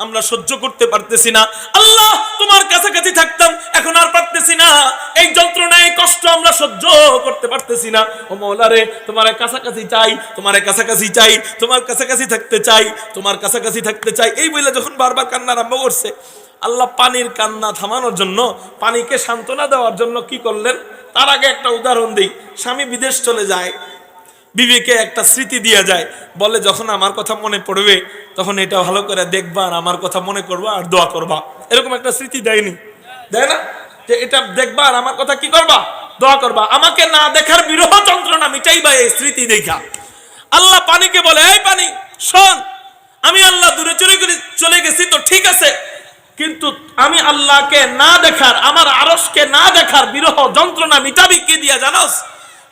আমরা সহ্য করতে পারতেছি না। আল্লাহ তোমার কাছাকাছি থাকতাম, এখন আর পারতেছি না, এই যন্ত্রণা এই কষ্ট আমরা সহ্য করতে পারতেছি না। ও মাওলা রে, তোমার কাছাকাছি চাই, তোমার কাছাকাছি চাই, তোমার কাছাকাছি থাকতে চাই, তোমার কাছাকাছি থাকতে চাই। এই বলে যখন বারবার কান্না আরম্ভ করছে, আল্লাহ পানির কান্না থামানোর জন্য, পানিকে সান্ত্বনা দেওয়ার জন্য কি করলেন? তার আগে একটা উদাহরণ দিই। স্বামী বিদেশ চলে যায়, বিবিকে একটা স্মৃতি দিয়ে যায়, বলে যখন আমার কথা মনে পড়বে তখন এটা ভালো করে দেখবা আর আমার কথা মনে করবা আর দোয়া করবা। এরকম একটা স্মৃতি দেয়নি? দেয় না? যে এটা দেখবা আর আমার কথা কি করবা? দোয়া করবা। আমাকে না দেখার বিরহ যন্ত্রণা মিটাইবা এই স্মৃতি দেখা। আল্লাহ পানিকে বলে, এই পানি শোন, আমি আল্লাহ দূরে চলে গেছি তো ঠিক আছে, কিন্তু আমি আল্লাহকে না দেখার, আমার আরশকে না দেখার বিরহ যন্ত্রণা মিটাবি কি দিয়া জানোস?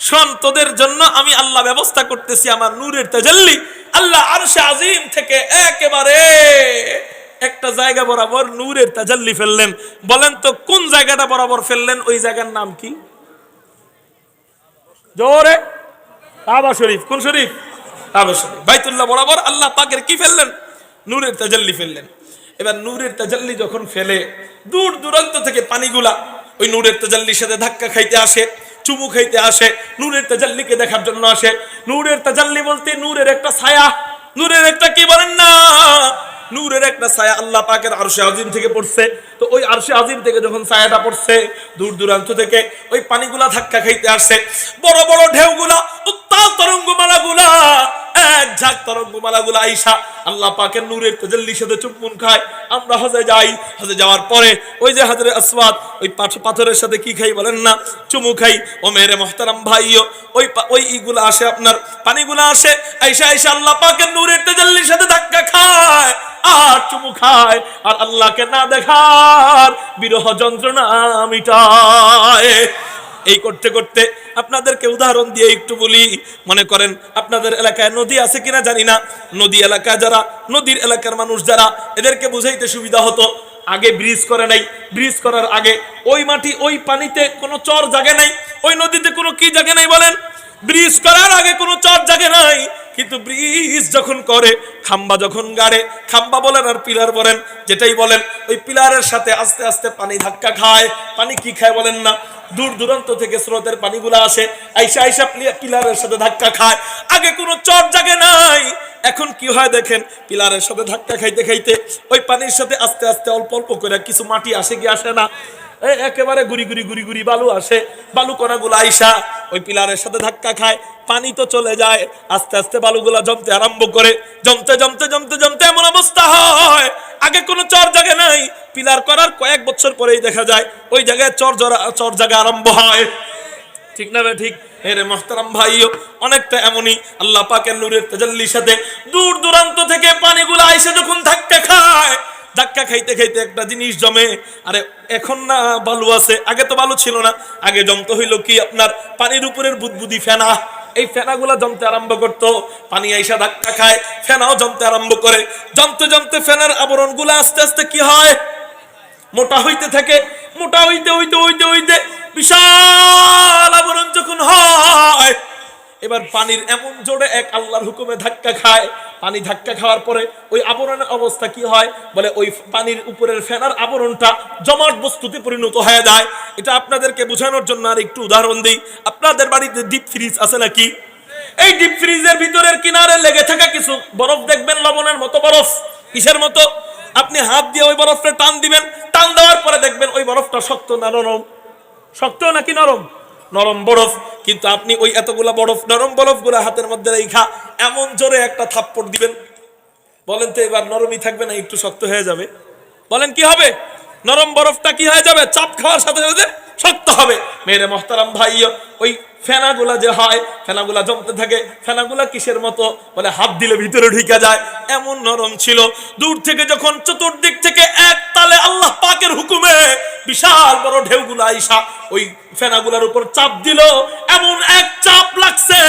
শোন, তোদের জন্য আমি আল্লাহ ব্যবস্থা করতেছি আমার নূরের তাজাল্লি। আল্লাহ আরশে আজিম থেকে একেবারে একটা জায়গা বরাবর নূরের তাজাল্লি ফেললেন। বলেন তো কোন জায়গাটা বরাবর ফেললেন? ওই জায়গার নাম কি? জোরে, কাবা শরীফ। কোন শরীফ? কাবা শরীফ। বাইতুল্লাহ বরাবর আল্লাহ পাকের কি ফেললেন? নূরের তাজাল্লি ফেললেন। এবার নূরের তাজাল্লি যখন ফেলে, দূর দূরান্ত থেকে পানিগুলা ওই নূরের তাজাল্লির সাথে ধাক্কা খাইতে আসে, চুমু খাইতে আসে, নূরের তাজাল্লিকে দেখার জন্য আসে। নূরের তাজাল্লি বলতে নূরের একটা ছায়া, নূরের একটা কি বলেন না, নূরের একটা ছায়া আল্লাহ পাকের আরশে আজিম থেকে পড়ছে। তো ওই আরশে আজিম থেকে যখন ছায়াটা পড়ছে, দূর দূরান্ত থেকে ওই পানিগুলা ধাক্কা খাইতে আসছে। বড় বড় ঢেউগুলা, উত্তাল তরঙ্গমালাগুলা, এক ঝাঁক তরঙ্গমালাগুলা আইসা আল্লাহ পাকের নূরের তাজাল্লির সাথে চুম্বন খায়। আমরা হজে যাই, হজে যাওয়ার পরে ওই যে হাজরে আসওয়াদ, ওই পাথরের সাথে কি খাই বলেন না? চুমু খাই। ও মেরে মুহতারাম ভাইও, ওই ইগুলা আসে, আপনার পানিগুলা আসে, আইসা আইসা আল্লাহ পাকের নূরের তাজাল্লির সাথে ধাক্কা খায় আর চুমু খায়, আর আল্লাহকে না দেখার বিরহ যন্ত্রণা মিটায়। এই করতে করতে আপনাদেরকে উদাহরণ দিয়ে একটু বলি। মনে করেন আপনাদের এলাকায় নদী আছে কিনা জানি না, নদী এলাকায় যারা, নদীর এলাকার মানুষ যারা, এদেরকে বুঝাইতে সুবিধা হতো। আগে ব্রিজ করে নাই, ব্রিজ করার আগে ওই মাটি, ওই পানিতে কোনো চর জাগে নাই, ওই নদীতে কোনো কি জাগে নাই বলেন? ব্রিজ করার আগে কোনো চর জাগে নাই। কিন্তু ব্রিজ যখন করে, খাম্বা যখন গাড়ে, খাম্বা বলেন আর পিলার বলেন, যেটাই বলেন, ওই পিলারের সাথে আস্তে আস্তে পানি ধাক্কা খায়। পানি কি খায় বলেন না? দূর দূরান্ত থেকে স্রোতের পানিগুলো আসে, আইসা আইসা পিলারের সাথে ধাক্কা খায়। আগে কোনো চর জাগে নাই, এখন কি হয় দেখেন, পিলারের সাথে ধাক্কা খাইতে খাইতে ওই পানির সাথে আস্তে আস্তে অল্প অল্প করে কিছু মাটি আসে কি আসে না? একেবারে গুড়ি গুড়ি গুড়ি গুড়ি বালু আসে, বালু কণাগুলো আইসা ওই পিলারের সাথে ধাক্কা খায়, পানি তো চলে যায়, আস্তে আস্তে বালুগুলা জমতে আরম্ভ করে, জমতে জমতে জমতে জমতে এমন অবস্থা হয় আগে কোনো চর জাগে নাই, পিলার করার কয়েক বছর পরেই দেখা যায় ওই জায়গায় চর জায়গা আরম্ভ হয়। ঠিক না ঠিক? এরে মুহতারাম ভাইও, অনেকটা এমনই আল্লাহ পাকের নূরের তাজাল্লির সাথে দূর দূরান্ত থেকে পানিগুলো আইসা যখন ধাক্কা খায়, ধাক্কা খাইতে খাইতে একটা জিনিস জমে। আরে এখন না বালু আছে, আগে তো বালু ছিল না, আগে জমতে হইলো কি আপনার পানির উপরের বুদবুদি ফেনা। এই ফেনাগুলা জমতে আরম্ভ করতো, পানি আইসা ধাক্কা খায়, ফেনাও জমতে আরম্ভ করে, জমতে জমতে ফেনার আবরণগুলা আস্তে আস্তে কি হয়? মোটা হইতে থাকে, মোটা হইতে হইতে হইতে হইতে বিশাল আবরণ যখন হয়, এবার পানির এমন জোরে এক আল্লাহর হুকুমে ধাক্কা খায়। পানি ধাক্কা খাওয়ার পরে ওই আবরণের অবস্থা কি হয় বলে, ওই পানির উপরের ফেনার আবরণটা জমাট বস্তুতে পরিণত হয়ে যায়। এটা আপনাদেরকে বোঝানোর জন্য আর একটু উদাহরণ দিই। আপনাদের বাড়িতে ডিপ ফ্রিজ আছে নাকি? এই ডিপ ফ্রিজের ভিতরের কিনারে লেগে থাকা কিছু বরফ দেখবেন, লবণের মতো বরফ। কিসের মতো? আপনি হাত দিয়ে ওই বরফটা টান দিবেন, টান দেওয়ার পরে দেখবেন ওই বরফটা শক্ত না নরম? শক্ত নাকি নরম? নরম বরফ। কিন্তু আপনি ওই এতগুলা বরফ, নরম বরফগুলা হাতের মধ্যে রেখা এমন জোরে একটা থাপ্পড় দিবেন, বলেন তো এবার নরমই থাকবে না একটু শক্ত হয়ে যাবে? বলেন কি হবে? নরম বরফটা কি হয়ে যাবে? চাপ খাওয়ার সাথে সাথে শক্ত হবে। মেরে মোহতারাম ভাই, ওই ফেনাগুলা যে হয়, ফেনাগুলা জমতে থাকে। ফেনাগুলা কিসের মতো? বলে হাত দিলে ভিতরে ঢুকে যায়, এমন নরম ছিল। দূর থেকে যখন চতুর্দিক থেকে এক তালে আল্লাহ পাকের হুকুমে বিশাল বড় ঢেউগুলা আইসা ওই ফেনাগুলার উপর চাপ দিল, এমন এক চাপ লাগছে,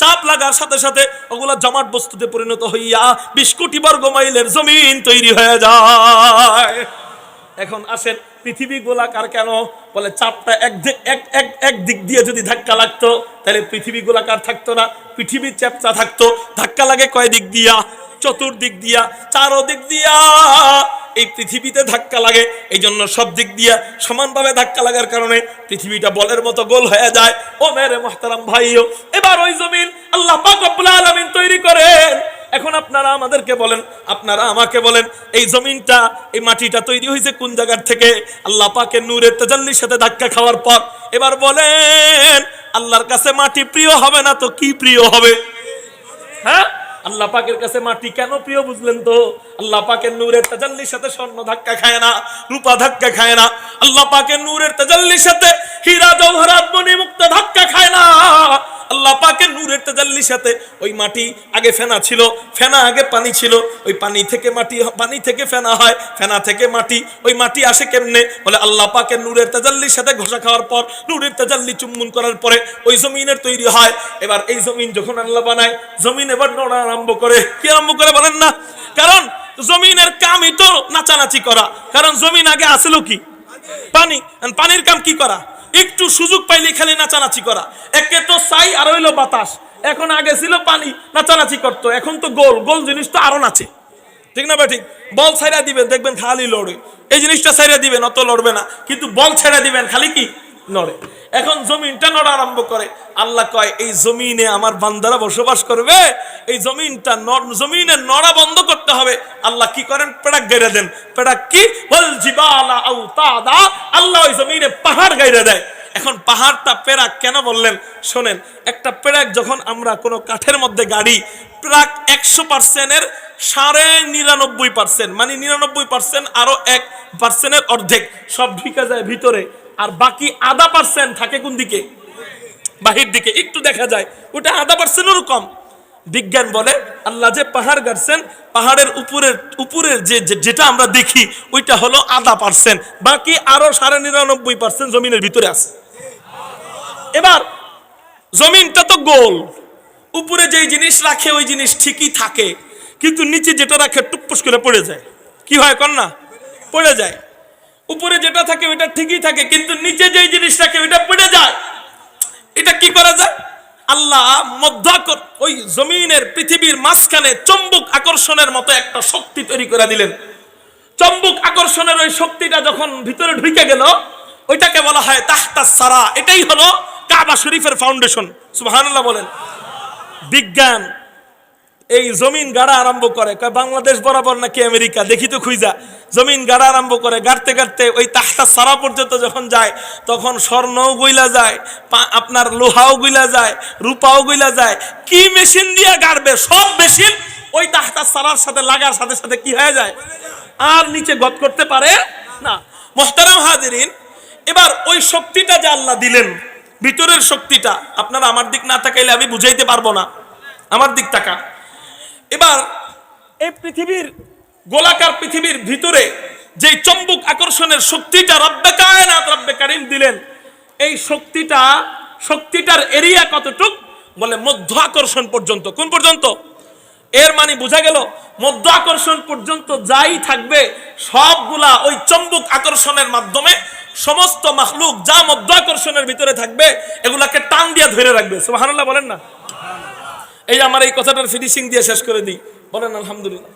চাপ লাগার সাথে সাথে ওগুলা জমাট বস্তুতে পরিণত হইয়া 20 কোটি বর্গ মাইলের জমিন তৈরি হয়ে যায়। এখন আসেন, পৃথিবী গোলাকার কেন? বলে চাপটা এক দিক দিয়ে যদি ধাক্কা লাগতো তাহলে পৃথিবী গোলাকার থাকতো না, পৃথিবীর চ্যাপ্টা থাকতো। ধাক্কা লাগে কয় দিক দিয়া? চতুর্দিক দিয়া, চারদিক দিয়া এই পৃথিবীতে ধাক্কা লাগে। এই জন্য সব দিক দিয়া সমানভাবে ধাক্কা লাগার কারণে পৃথিবীটা বলের মতো গোল হয়ে যায়। ও মেরে মুহতারাম ভাইও, এবার ওই জমিন আল্লাহ পাক রব্বুল আলামিন তৈরি করেন। এখন আপনারা আমাদেরকে বলেন, আপনারা আমাকে বলেন, এই জমিনটা, এই মাটিটা তৈরি হয়েছে কোন জায়গার থেকে? আল্লাহ পাকের নূরের তাজাল্লির সাথে ধাক্কা খাওয়ার পর। এবার বলেন, আল্লাহর কাছে মাটি প্রিয় হবে না তো কি প্রিয় হবে? হ্যাঁ, আল্লাহ পাকের কাছে মাটি কেন প্রিয় বুঝলেন তো? আল্লাহ পাকের নূরের তাজাল্লির সাথে স্বর্ণ ধাক্কা খায় না, রূপা ধাক্কা খায় না। আল্লাহ পাকের নূরের তাজাল্লির সাথে হীরা জওহরাত মণি মুক্তা ধাক্কা খায় না। আল্লাহ পাকের নূরের তাজাল্লির সাথে ওই মাটি আগে ফেনা ছিল, ফেনা আগে পানি ছিল, ওই পানি থেকে মাটি, পানি থেকে ফেনা হয়, ফেনা থেকে মাটি। ওই মাটি আসে কেমনে? বলে আল্লাহ পাকের নূরের তাজাল্লির সাথে ঘষা খাওয়ার পর, নূরের তাজাল্লি চুম্বন করার পরে ওই জমিনের তৈরি হয়। এবার এই জমিন যখন আল্লাহ বানায়, জমিন এবার নড়া আরম্ভ করে। কি আরম্ভ করে বলেন না? কারণ জমিনের কামই তো নাচানাচি করা। কারণ জমিন আগে আসিল কি? পানি। পানির কাম কি করা? একটু সুযোগ পাইলে খালি নাচানাচি করা। একে তো চাই আর হইলো বাতাস। এখন আগে ছিল পানি, নাচানাচি করতো, এখন তো গোল। গোল জিনিস তো আরো নাচে, ঠিক না ভাই? ঠিক। বল ছাইড়া দিবেন, দেখবেন খালি লড়ে। এই জিনিসটা ছাইড়া দিবেন, অত লড়বে না, কিন্তু বল ছেড়ে দিবেন, খালি কি নড়ে। এখন জমিনটা নড়া আরম্ভ করে। আল্লাহ কয়, এই জমিনে আমার বান্দারা বসবাস করবে, এই জমিনটা জমিনের নড়া বন্ধ করতে হবে। আল্লাহ কি করেন? পেড়াক গাইরা দেন। পেড়াক কি? ওয়াল জিবালা আওতাদা। আল্লাহ ওই জমিনে পাহাড় গাইরা দেয়। এখন পাহাড়টা পেড়াক কেন বললেন? শোনেন, একটা পেড়াক যখন আমরা কোনো কাঠের মধ্যে গাড়ি, প্রাক 100%-এর 99.5%, মানে 99%, আরো 1%-এর অর্ধেক সব ঢুকে যায় ভিতরে, আর বাকি 0.5% থাকে কোন দিকে? বাহির দিকে একটু দেখা যায়, ওটা 0.5%-এরও কম। বিজ্ঞান বলে আল্লাহ যে পাহাড় গাড়ছেন, পাহাড়ের উপরের যেটা আমরা দেখি ওইটা হলো 0.5%, বাকি আরো 99.5% জমিনের ভিতরে আছে। এবার জমিনটা তো গোল, উপরে যেই জিনিস রাখে ওই জিনিস ঠিকই থাকে, কিন্তু নিচে যেটা রাখে টুপস করে পড়ে যায়। কি হয় কন্যা? পড়ে যায়। উপরে যেটা থাকে ওইটা ঠিকই থাকে, কিন্তু নিচে যেই জিনিস রাখে ওইটা পড়ে যায়। এটা কি করা যায়? আল্লাহ ওই জমিনের পৃথিবীর মাঝখানে চম্বুক আকর্ষণের মতো একটা শক্তি তৈরি করে দিলেন। চম্বুক আকর্ষণের ওই শক্তিটা যখন ভিতরে ঢুকে গেল, ওইটাকে বলা হয় তাহতাস সারা। এটাই হলো কাবা শরীফের ফাউন্ডেশন। সুবহানাল্লাহ বলেন। বিজ্ঞান এই জমিন গাড়া আরম্ভ করে, বাংলাদেশ বরাবর নাকি আমেরিকা, দেখি তো খুঁজা। জমিন গাড়া আরম্ভ করে, গাড়তে গাড়তে ওই তাহতাস সারা পর্যন্ত যখন যায়, তখন স্বর্ণও গইলা যায়, আপনার লোহাও গইলা যায়, রূপাও গইলা যায়। কি মেশিন দিয়ে গাড়বে? সব মেশিন ওই তাহতাস সারার সাথে লাগার সাথে সাথে কি হয়ে যায়? আর নিচে গত করতে পারে না। মুহতারাম হাজিরিন, এবার ওই শক্তিটা যে আল্লাহ দিলেন, ভিতরের শক্তিটা, আপনারা আমার দিক না তাকাইলে আমি বুঝাইতে পারবো না, আমার দিক তাকান। এবার এই পৃথিবীর গোলাকার পৃথিবীর ভিতরে যে চম্বুক আকর্ষণের শক্তিটা রব্বে কায়নাত রব্বে কারীম দিলেন, এই শক্তিটার এরিয়া কতটুক? বলে মধ্য আকর্ষণ পর্যন্ত। কোন পর্যন্ত? এর মানে বোঝা গেল মধ্য আকর্ষণ পর্যন্ত যাই থাকবে সবগুলা ওই চম্বুক আকর্ষণের মাধ্যমে সমস্ত মাখলুক যা মধ্য আকর্ষণের ভিতরে থাকবে এগুলাকে টান দিয়ে ধরে রাখবে। সুবহানাল্লাহ বলেন না? এই আমার এই কথাটার ফিনিশিং দিয়ে শেষ করে দিই, বলেন আলহামদুলিল্লাহ।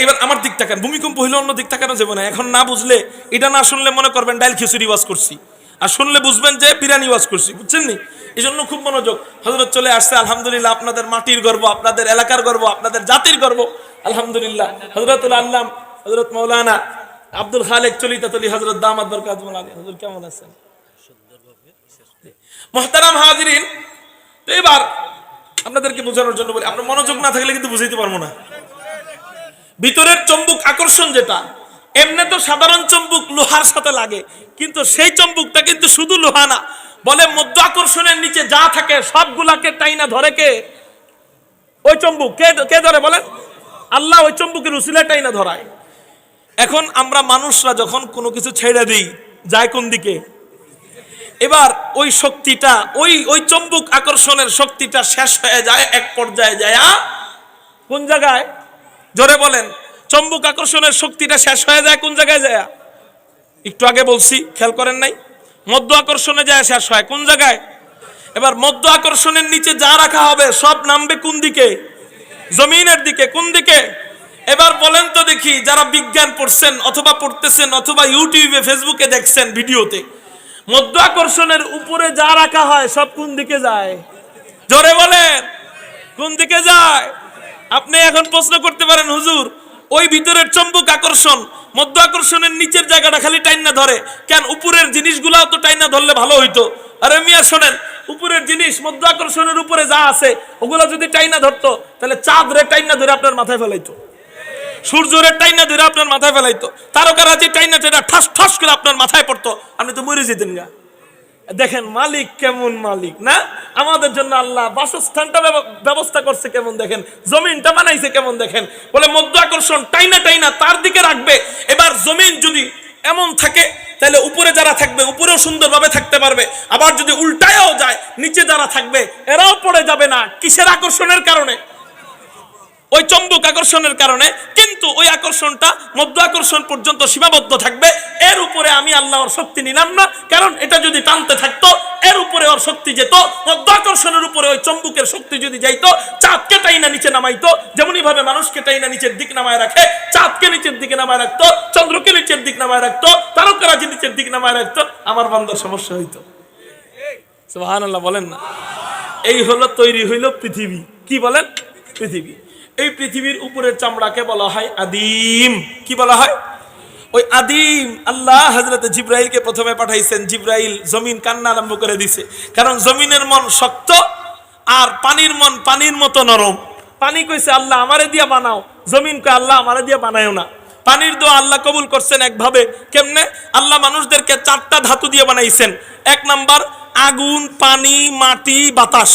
এবার আমার দিক তাকান। ভূমিকম্প হইলে অন্য দিক তাকানো যাবে না। এখন না বুঝলে, এটা না শুনলে মনে করবেন ডাইল খিচুড়ি ওয়াজ করছি, আর শুনলে বুঝবেন যে বিরিয়ানি ওয়াজ করছি, বুঝছেন নি? এই জন্য খুব মনোযোগ। হযরত চলে আসছে, আলহামদুলিল্লাহ। আপনাদের মাটির গর্ব, আপনাদের এলাকার গর্ব, আপনাদের জাতির গর্ব, আলহামদুলিল্লাহ। হযরতুল আল্লাম হযরত মাওলানা আব্দুল খালেক চলিতাতলি হযরত দামাত বরকাতুল আলী হুজুর কেমন আছেন? মুহতারাম হাজিরিন, তো এবার আপনাদেরকে বোঝানোর জন্য বলি, আপনার মনোযোগ না থাকলে কিন্তু বুঝাইতে পারবো না। ভিতরের চম্বুক আকর্ষণ যেটা, এমনি তো সাধারণ চম্বুক লোহার সাথে লাগে, কিন্তু সেই চম্বুকটা কিন্তু শুধু লোহা না, বলে মধ্য আকর্ষণের নিচে যা থাকে সবগুলাকে টাইনা ধরে কে? ওই চম্বুক। কে ধরে বলেন? আল্লাহ ওই চম্বুকের উসিলা টাইনা ধরায়। এখন আমরা মানুষরা যখন কোনো কিছু ছেড়ে দিই, যায় কোন দিকে? এবার ওই শক্তিটা, ওই চম্বুক আকর্ষণের শক্তিটা শেষ হয়ে যায় এক পর্যায়ে যায় কোন জায়গায়? জোরে বলেন। চম্বুক আকর্ষণের শক্তিটা শেষ হয়ে যায় কোন জায়গায় যায়? একটু আগে বলছি, খেয়াল করেন নাই? মধ্য আকর্ষণে যায় শেষ হয় কোন জায়গায়? এবার মধ্য আকর্ষণের নিচে যা রাখা হবে সব নামবে কোন দিকে? জমিনের দিকে। কোন দিকে? এবার বলেন তো দেখি, যারা বিজ্ঞান পড়ছেন অথবা পড়তেছেন অথবা ইউটিউবে ফেসবুকে দেখছেন ভিডিওতে, মধ্য আকর্ষণের উপরে যা রাখা হয় সব কোন দিকে যায়? জোরে বলেন, কোন দিকে যায়? আপনি এখন প্রশ্ন করতে পারেন, হুজুর ওই ভিতরের চম্বুক আকর্ষণ মধ্য আকর্ষণের নিচের জায়গাটা খালি টাইনা ধরে কেন? উপরের জিনিসগুলাও তো টাইনা ধরলে ভালো হইতো। আরে মিয়া শোনেন, উপরের জিনিস মধ্য আকর্ষণের উপরে যা আছে ওগুলো যদি টাইনা ধরতো তাহলে চাঁদ রে টাইনা ধরে আপনার মাথায় ফেলাইতো, সূর্যের টাইনা ধরে আপনার মাথায় ফেলাইতো, তারকারাজি টাইনা ধরে ঠাস ঠাস করে আপনার মাথায় পড়তো, আপনি তো মরে যেতেন গা। দেখেন মালিক কেমন মালিক না? আমাদের জন্য আল্লাহ বাসস্থানটা ব্যবস্থা করছে কেমন দেখেন, জমিনটা বানাইছে কেমন দেখেন। বলে মধ্য আকর্ষণ টাইনা টাইনা তার দিকে রাখবে। এবার জমিন যদি এমন থাকে তাহলে উপরে যারা থাকবে উপরেও সুন্দরভাবে থাকতে পারবে, আবার যদি উল্টায়ও যায় নিচে যারা থাকবে এরাও পড়ে যাবে না। কিসের আকর্ষণের কারণে? ওই চম্বুক আকর্ষণের কারণে। কিন্তু ওই আকর্ষণটা মধ্য আকর্ষণ পর্যন্ত সীমাবদ্ধ থাকবে, এর উপরে আমি আল্লাহর শক্তি নিলাম না, কারণ এটা যদি টানতে থাকতো এর উপরে ওর শক্তি যেত। মধ্য আকর্ষণের উপরে ওই চম্বুকের শক্তি যদি যাইতো, চাঁদকে টাইনা নিচে নামাইতো, যেমনই ভাবে মানুষকে টাইনা নিচের দিক নামায় রাখে, চাঁদকে নিচের দিকে নামায় রাখতো, চন্দ্রকে নিচের দিক নামায় রাখতো, তারকারাজি নিচের দিক নামায় রাখতো, আমার বান্দার সমস্যা হইতো। সুবহানাল্লাহ বলেন না? এই হলো তৈরি হইল পৃথিবী। কি বলেন? পৃথিবী। এই পৃথিবীর উপরের চামড়াকে বলা হয় আদিম। কি বলা হয়? ওই আদিম। আল্লাহ হযরত জিবরাইলকে প্রথমে পাঠাইছেন, জিবরাইল জমিন কান্না আরম্ভ করে দিছে, কারণ জমিনের মন শক্ত আর পানির মন পানির মতো নরম। পানি কইছে আল্লাহ আমারে দিয়া বানাও, জমিন কয় আল্লাহ আমারে দিয়া বানায়ও না। পানির দোয়া আল্লাহ কবুল করছেন একভাবে। কেমনে? আল্লাহ মানুষদেরকে 4টা ধাতু দিয়ে বানাইছেন। 1 নাম্বার আগুন, পানি, মাটি, বাতাস।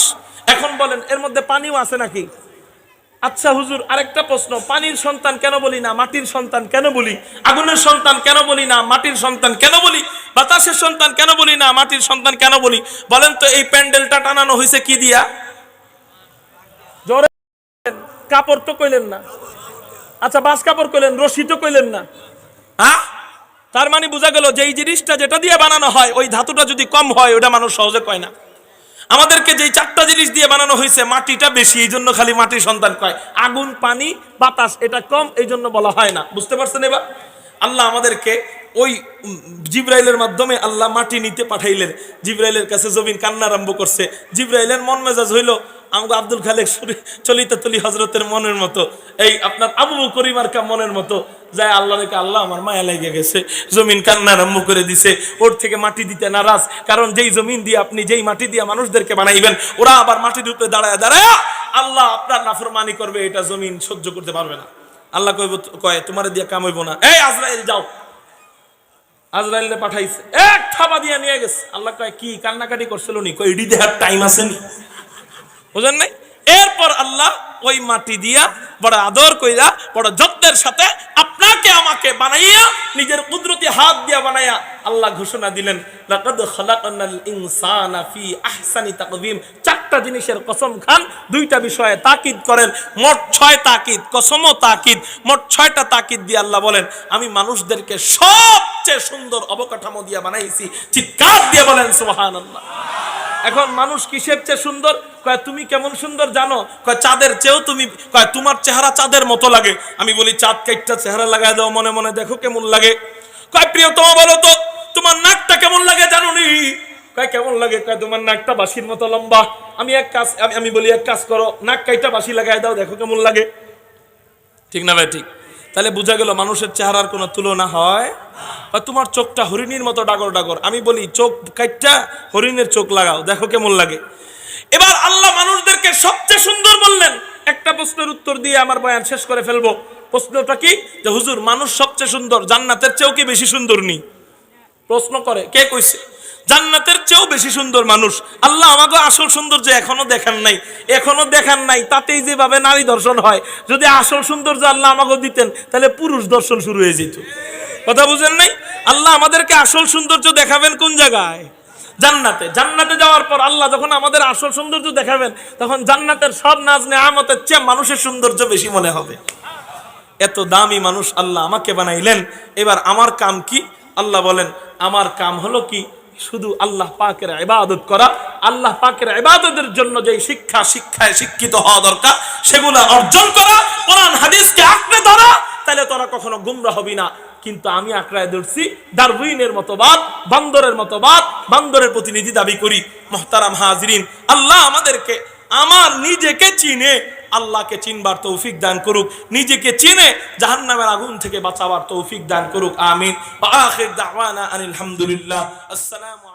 এখন বলেন এর মধ্যে পানিও আছে নাকি? আচ্ছা হুজুর আরেকটা প্রশ্ন, পানির সন্তান কেন বলি না মাটির সন্তান কেন বলি? আগুনের সন্তান কেন বলি না মাটির সন্তান কেন বলি? বাতাসের সন্তান কেন বলি না মাটির সন্তান কেন বলি? বলেন তো এই প্যান্ডেলটা টানানো হয়েছে কি দিয়া? জোরে কাপড় তো কইলেন না। আচ্ছা বাস কাপড় কইলেন, রশি তো কইলেন না। হ্যাঁ, তার মানে বোঝা গেল যে এই জিনিসটা যেটা দিয়ে বানানো হয় ওই ধাতুটা যদি কম হয় ওটা মানুষ সহজে কয় না। আমাদেরকে যেই 4টা জিনিস দিয়ে বানানো হয়েছে, মাটিটা বেশি, এই জন্য খালি মাটির সন্তান কয়। আগুন, পানি, বাতাস এটা কম, এই জন্য বলা হয় না। বুঝতে পারছেন? এবার আল্লাহ আমাদেরকে ওই জিবরাইলের মাধ্যমে আল্লাহ মাটি নিতে পাঠাইলেন। জিবরাইলের কাছে জমিন কান্না আরম্ভ করছে। জিবরাইলের মন মেজাজ হইল আমাকে আব্দুল খালেক চলিত তলি হজরতের মনের মতো, এই আপনার আবু বকর মার্কা মনের মতো যায়। আল্লাহ রেখে আল্লাহ আমার মায়া লেগে গেছে, জমিন কান্না আরম্ভ করে দিছে। ওর থেকে মাটি দিতে নারাজ, কারণ যেই জমিন দিয়ে আপনি যেই মাটি দিয়ে মানুষদেরকে বানাইবেন ওরা আবার মাটির উপরে দাঁড়ায় দাঁড়ায় আল্লাহ আপনার নাফরমানি করবে, এটা জমিন সহ্য করতে পারবে না। আল্লাহ কয় তোমার দিয়ে কাম হইব না, এই আজরাইল যাও। আজরাইলে পাঠাইছে, এক থাবা দিয়া নিয়ে গেছে। আল্লাহ কয় কি কান্নাকাটি করছিল নি? কয় এডি দেহার টাইম আছে নি? বুঝেন নাই? এরপর আল্লাহ ওই মাটি দিয়া বড় আদর কইরা বড় যত্নের সাথে আপনাকে আমাকে বানাইয়া নিজের কুদরতি হাত দিয়া বানাইয়া আল্লাহ ঘোষণা দিলেন লাকাদ খালাকনাল ইনসানা ফি আহসানি তাকওয়িম। 4টা জিনিসের কসম খান, 2টা বিষয়ে তাকিদ করেন, মোট 6 তাকিদ, কসমও তাকিদ, মোট 6টা তাকিদ দিয়ে আল্লাহ বলেন আমি মানুষদেরকে সবচেয়ে সুন্দর অবকাঠামো দিয়া বানাইছি। চিৎকার দিয়ে বলেন সুবহানাল্লাহ। এখন মানুষ কিসের চেয়ে সুন্দর? কয় তুমি কেমন সুন্দর জানো? কয় চাঁদের চেয়েও তুমি, কয় তোমার চেহারা চাঁদের মতো লাগে। আমি বলি চাঁদ কাইটটা চেহারা লাগায় দাও, মনে মনে দেখো কেমন লাগে। কয় প্রিয়তম বলো তো তোমার নাকটা কেমন লাগে জানো নি? কয় কেমন লাগে? কয় তোমার নাকটা বাঁশির মতো লম্বা। আমি বলি এক কাজ করো, নাক কাইটা বাঁশি লাগায় দাও, দেখো কেমন লাগে। ঠিক না ভাই? ঠিক। তাহলে বোঝা গেল মানুষের চেহারার কোনো তুলনা হয়? বা তোমার চোখটা হরিণীর মতো ডাগর ডাগর, আমি বলি চোখ কাইটটা হরিণের চোখ লাগাও, দেখো কেমন লাগে। এবার আল্লাহ মানুষদেরকে সবচেয়ে সুন্দর বললেন। একটা প্রশ্নের উত্তর দিয়ে আমার বয়ান শেষ করে ফেলবো। প্রশ্নটা কি? যে হুজুর, মানুষ সবচেয়ে সুন্দর, জান্নাতের চেয়েও কি বেশি সুন্দর নি? প্রশ্ন করে, কে কইছে? জান্নাতের চেয়েও বেশি সুন্দর মানুষ। আল্লাহ আমাকে আসল সৌন্দর্য এখনো দেখান নাই, এখনো দেখান নাই। তাতেই যেভাবে নারী দর্শন হয়, যদি আসল সৌন্দর্য আল্লাহ আমাকে দিতেন তাহলে পুরুষ দর্শন শুরু হয়ে যেত। কথা বুঝেন নাই? আল্লাহ আমাদেরকে আসল সৌন্দর্য দেখাবেন কোন জায়গায়? জান্নাতে। জান্নাতে যাওয়ার পর আল্লাহ যখন আমাদের আসল সৌন্দর্য দেখাবেন, তখন জান্নাতের সব নাজ নেয়ামতের চেয়ে মানুষের সৌন্দর্য বেশি মনে হবে। এত দামি মানুষ আল্লাহ আমাকে বানাইলেন। এবার আমার কাম কি? আল্লাহ বলেন, আমার কাম হলো কি? শুধু আল্লাহ পাকের ইবাদত করা। আল্লাহ পাকের ইবাদতের জন্য যে শিক্ষায় শিক্ষিত হওয়া দরকার, সেগুলো অর্জন করা, কোরআন হাদিসকে আঁকড়ে ধরা। তাহলে তোরা কখনো গুমরা হবি না। কিন্তু আমি আঁকড়ায় ধরছি ডারউইনের মতবাদ, বান্দরের মতবাদ, বান্দরের প্রতিনিধি দাবি করি। মুহতারাম হাজিরিন, আল্লাহ আমাদেরকে আমার নিজেকে চিনে আল্লাহকে চিনবার তৌফিক দান করুক, নিজেকে চিনে জাহান্নামের আগুন থেকে বাঁচাবার তৌফিক দান করুক। আমিন। ওয়া আখির দাওয়ানা আনিল হামদুলিল্লাহ। আসসালামু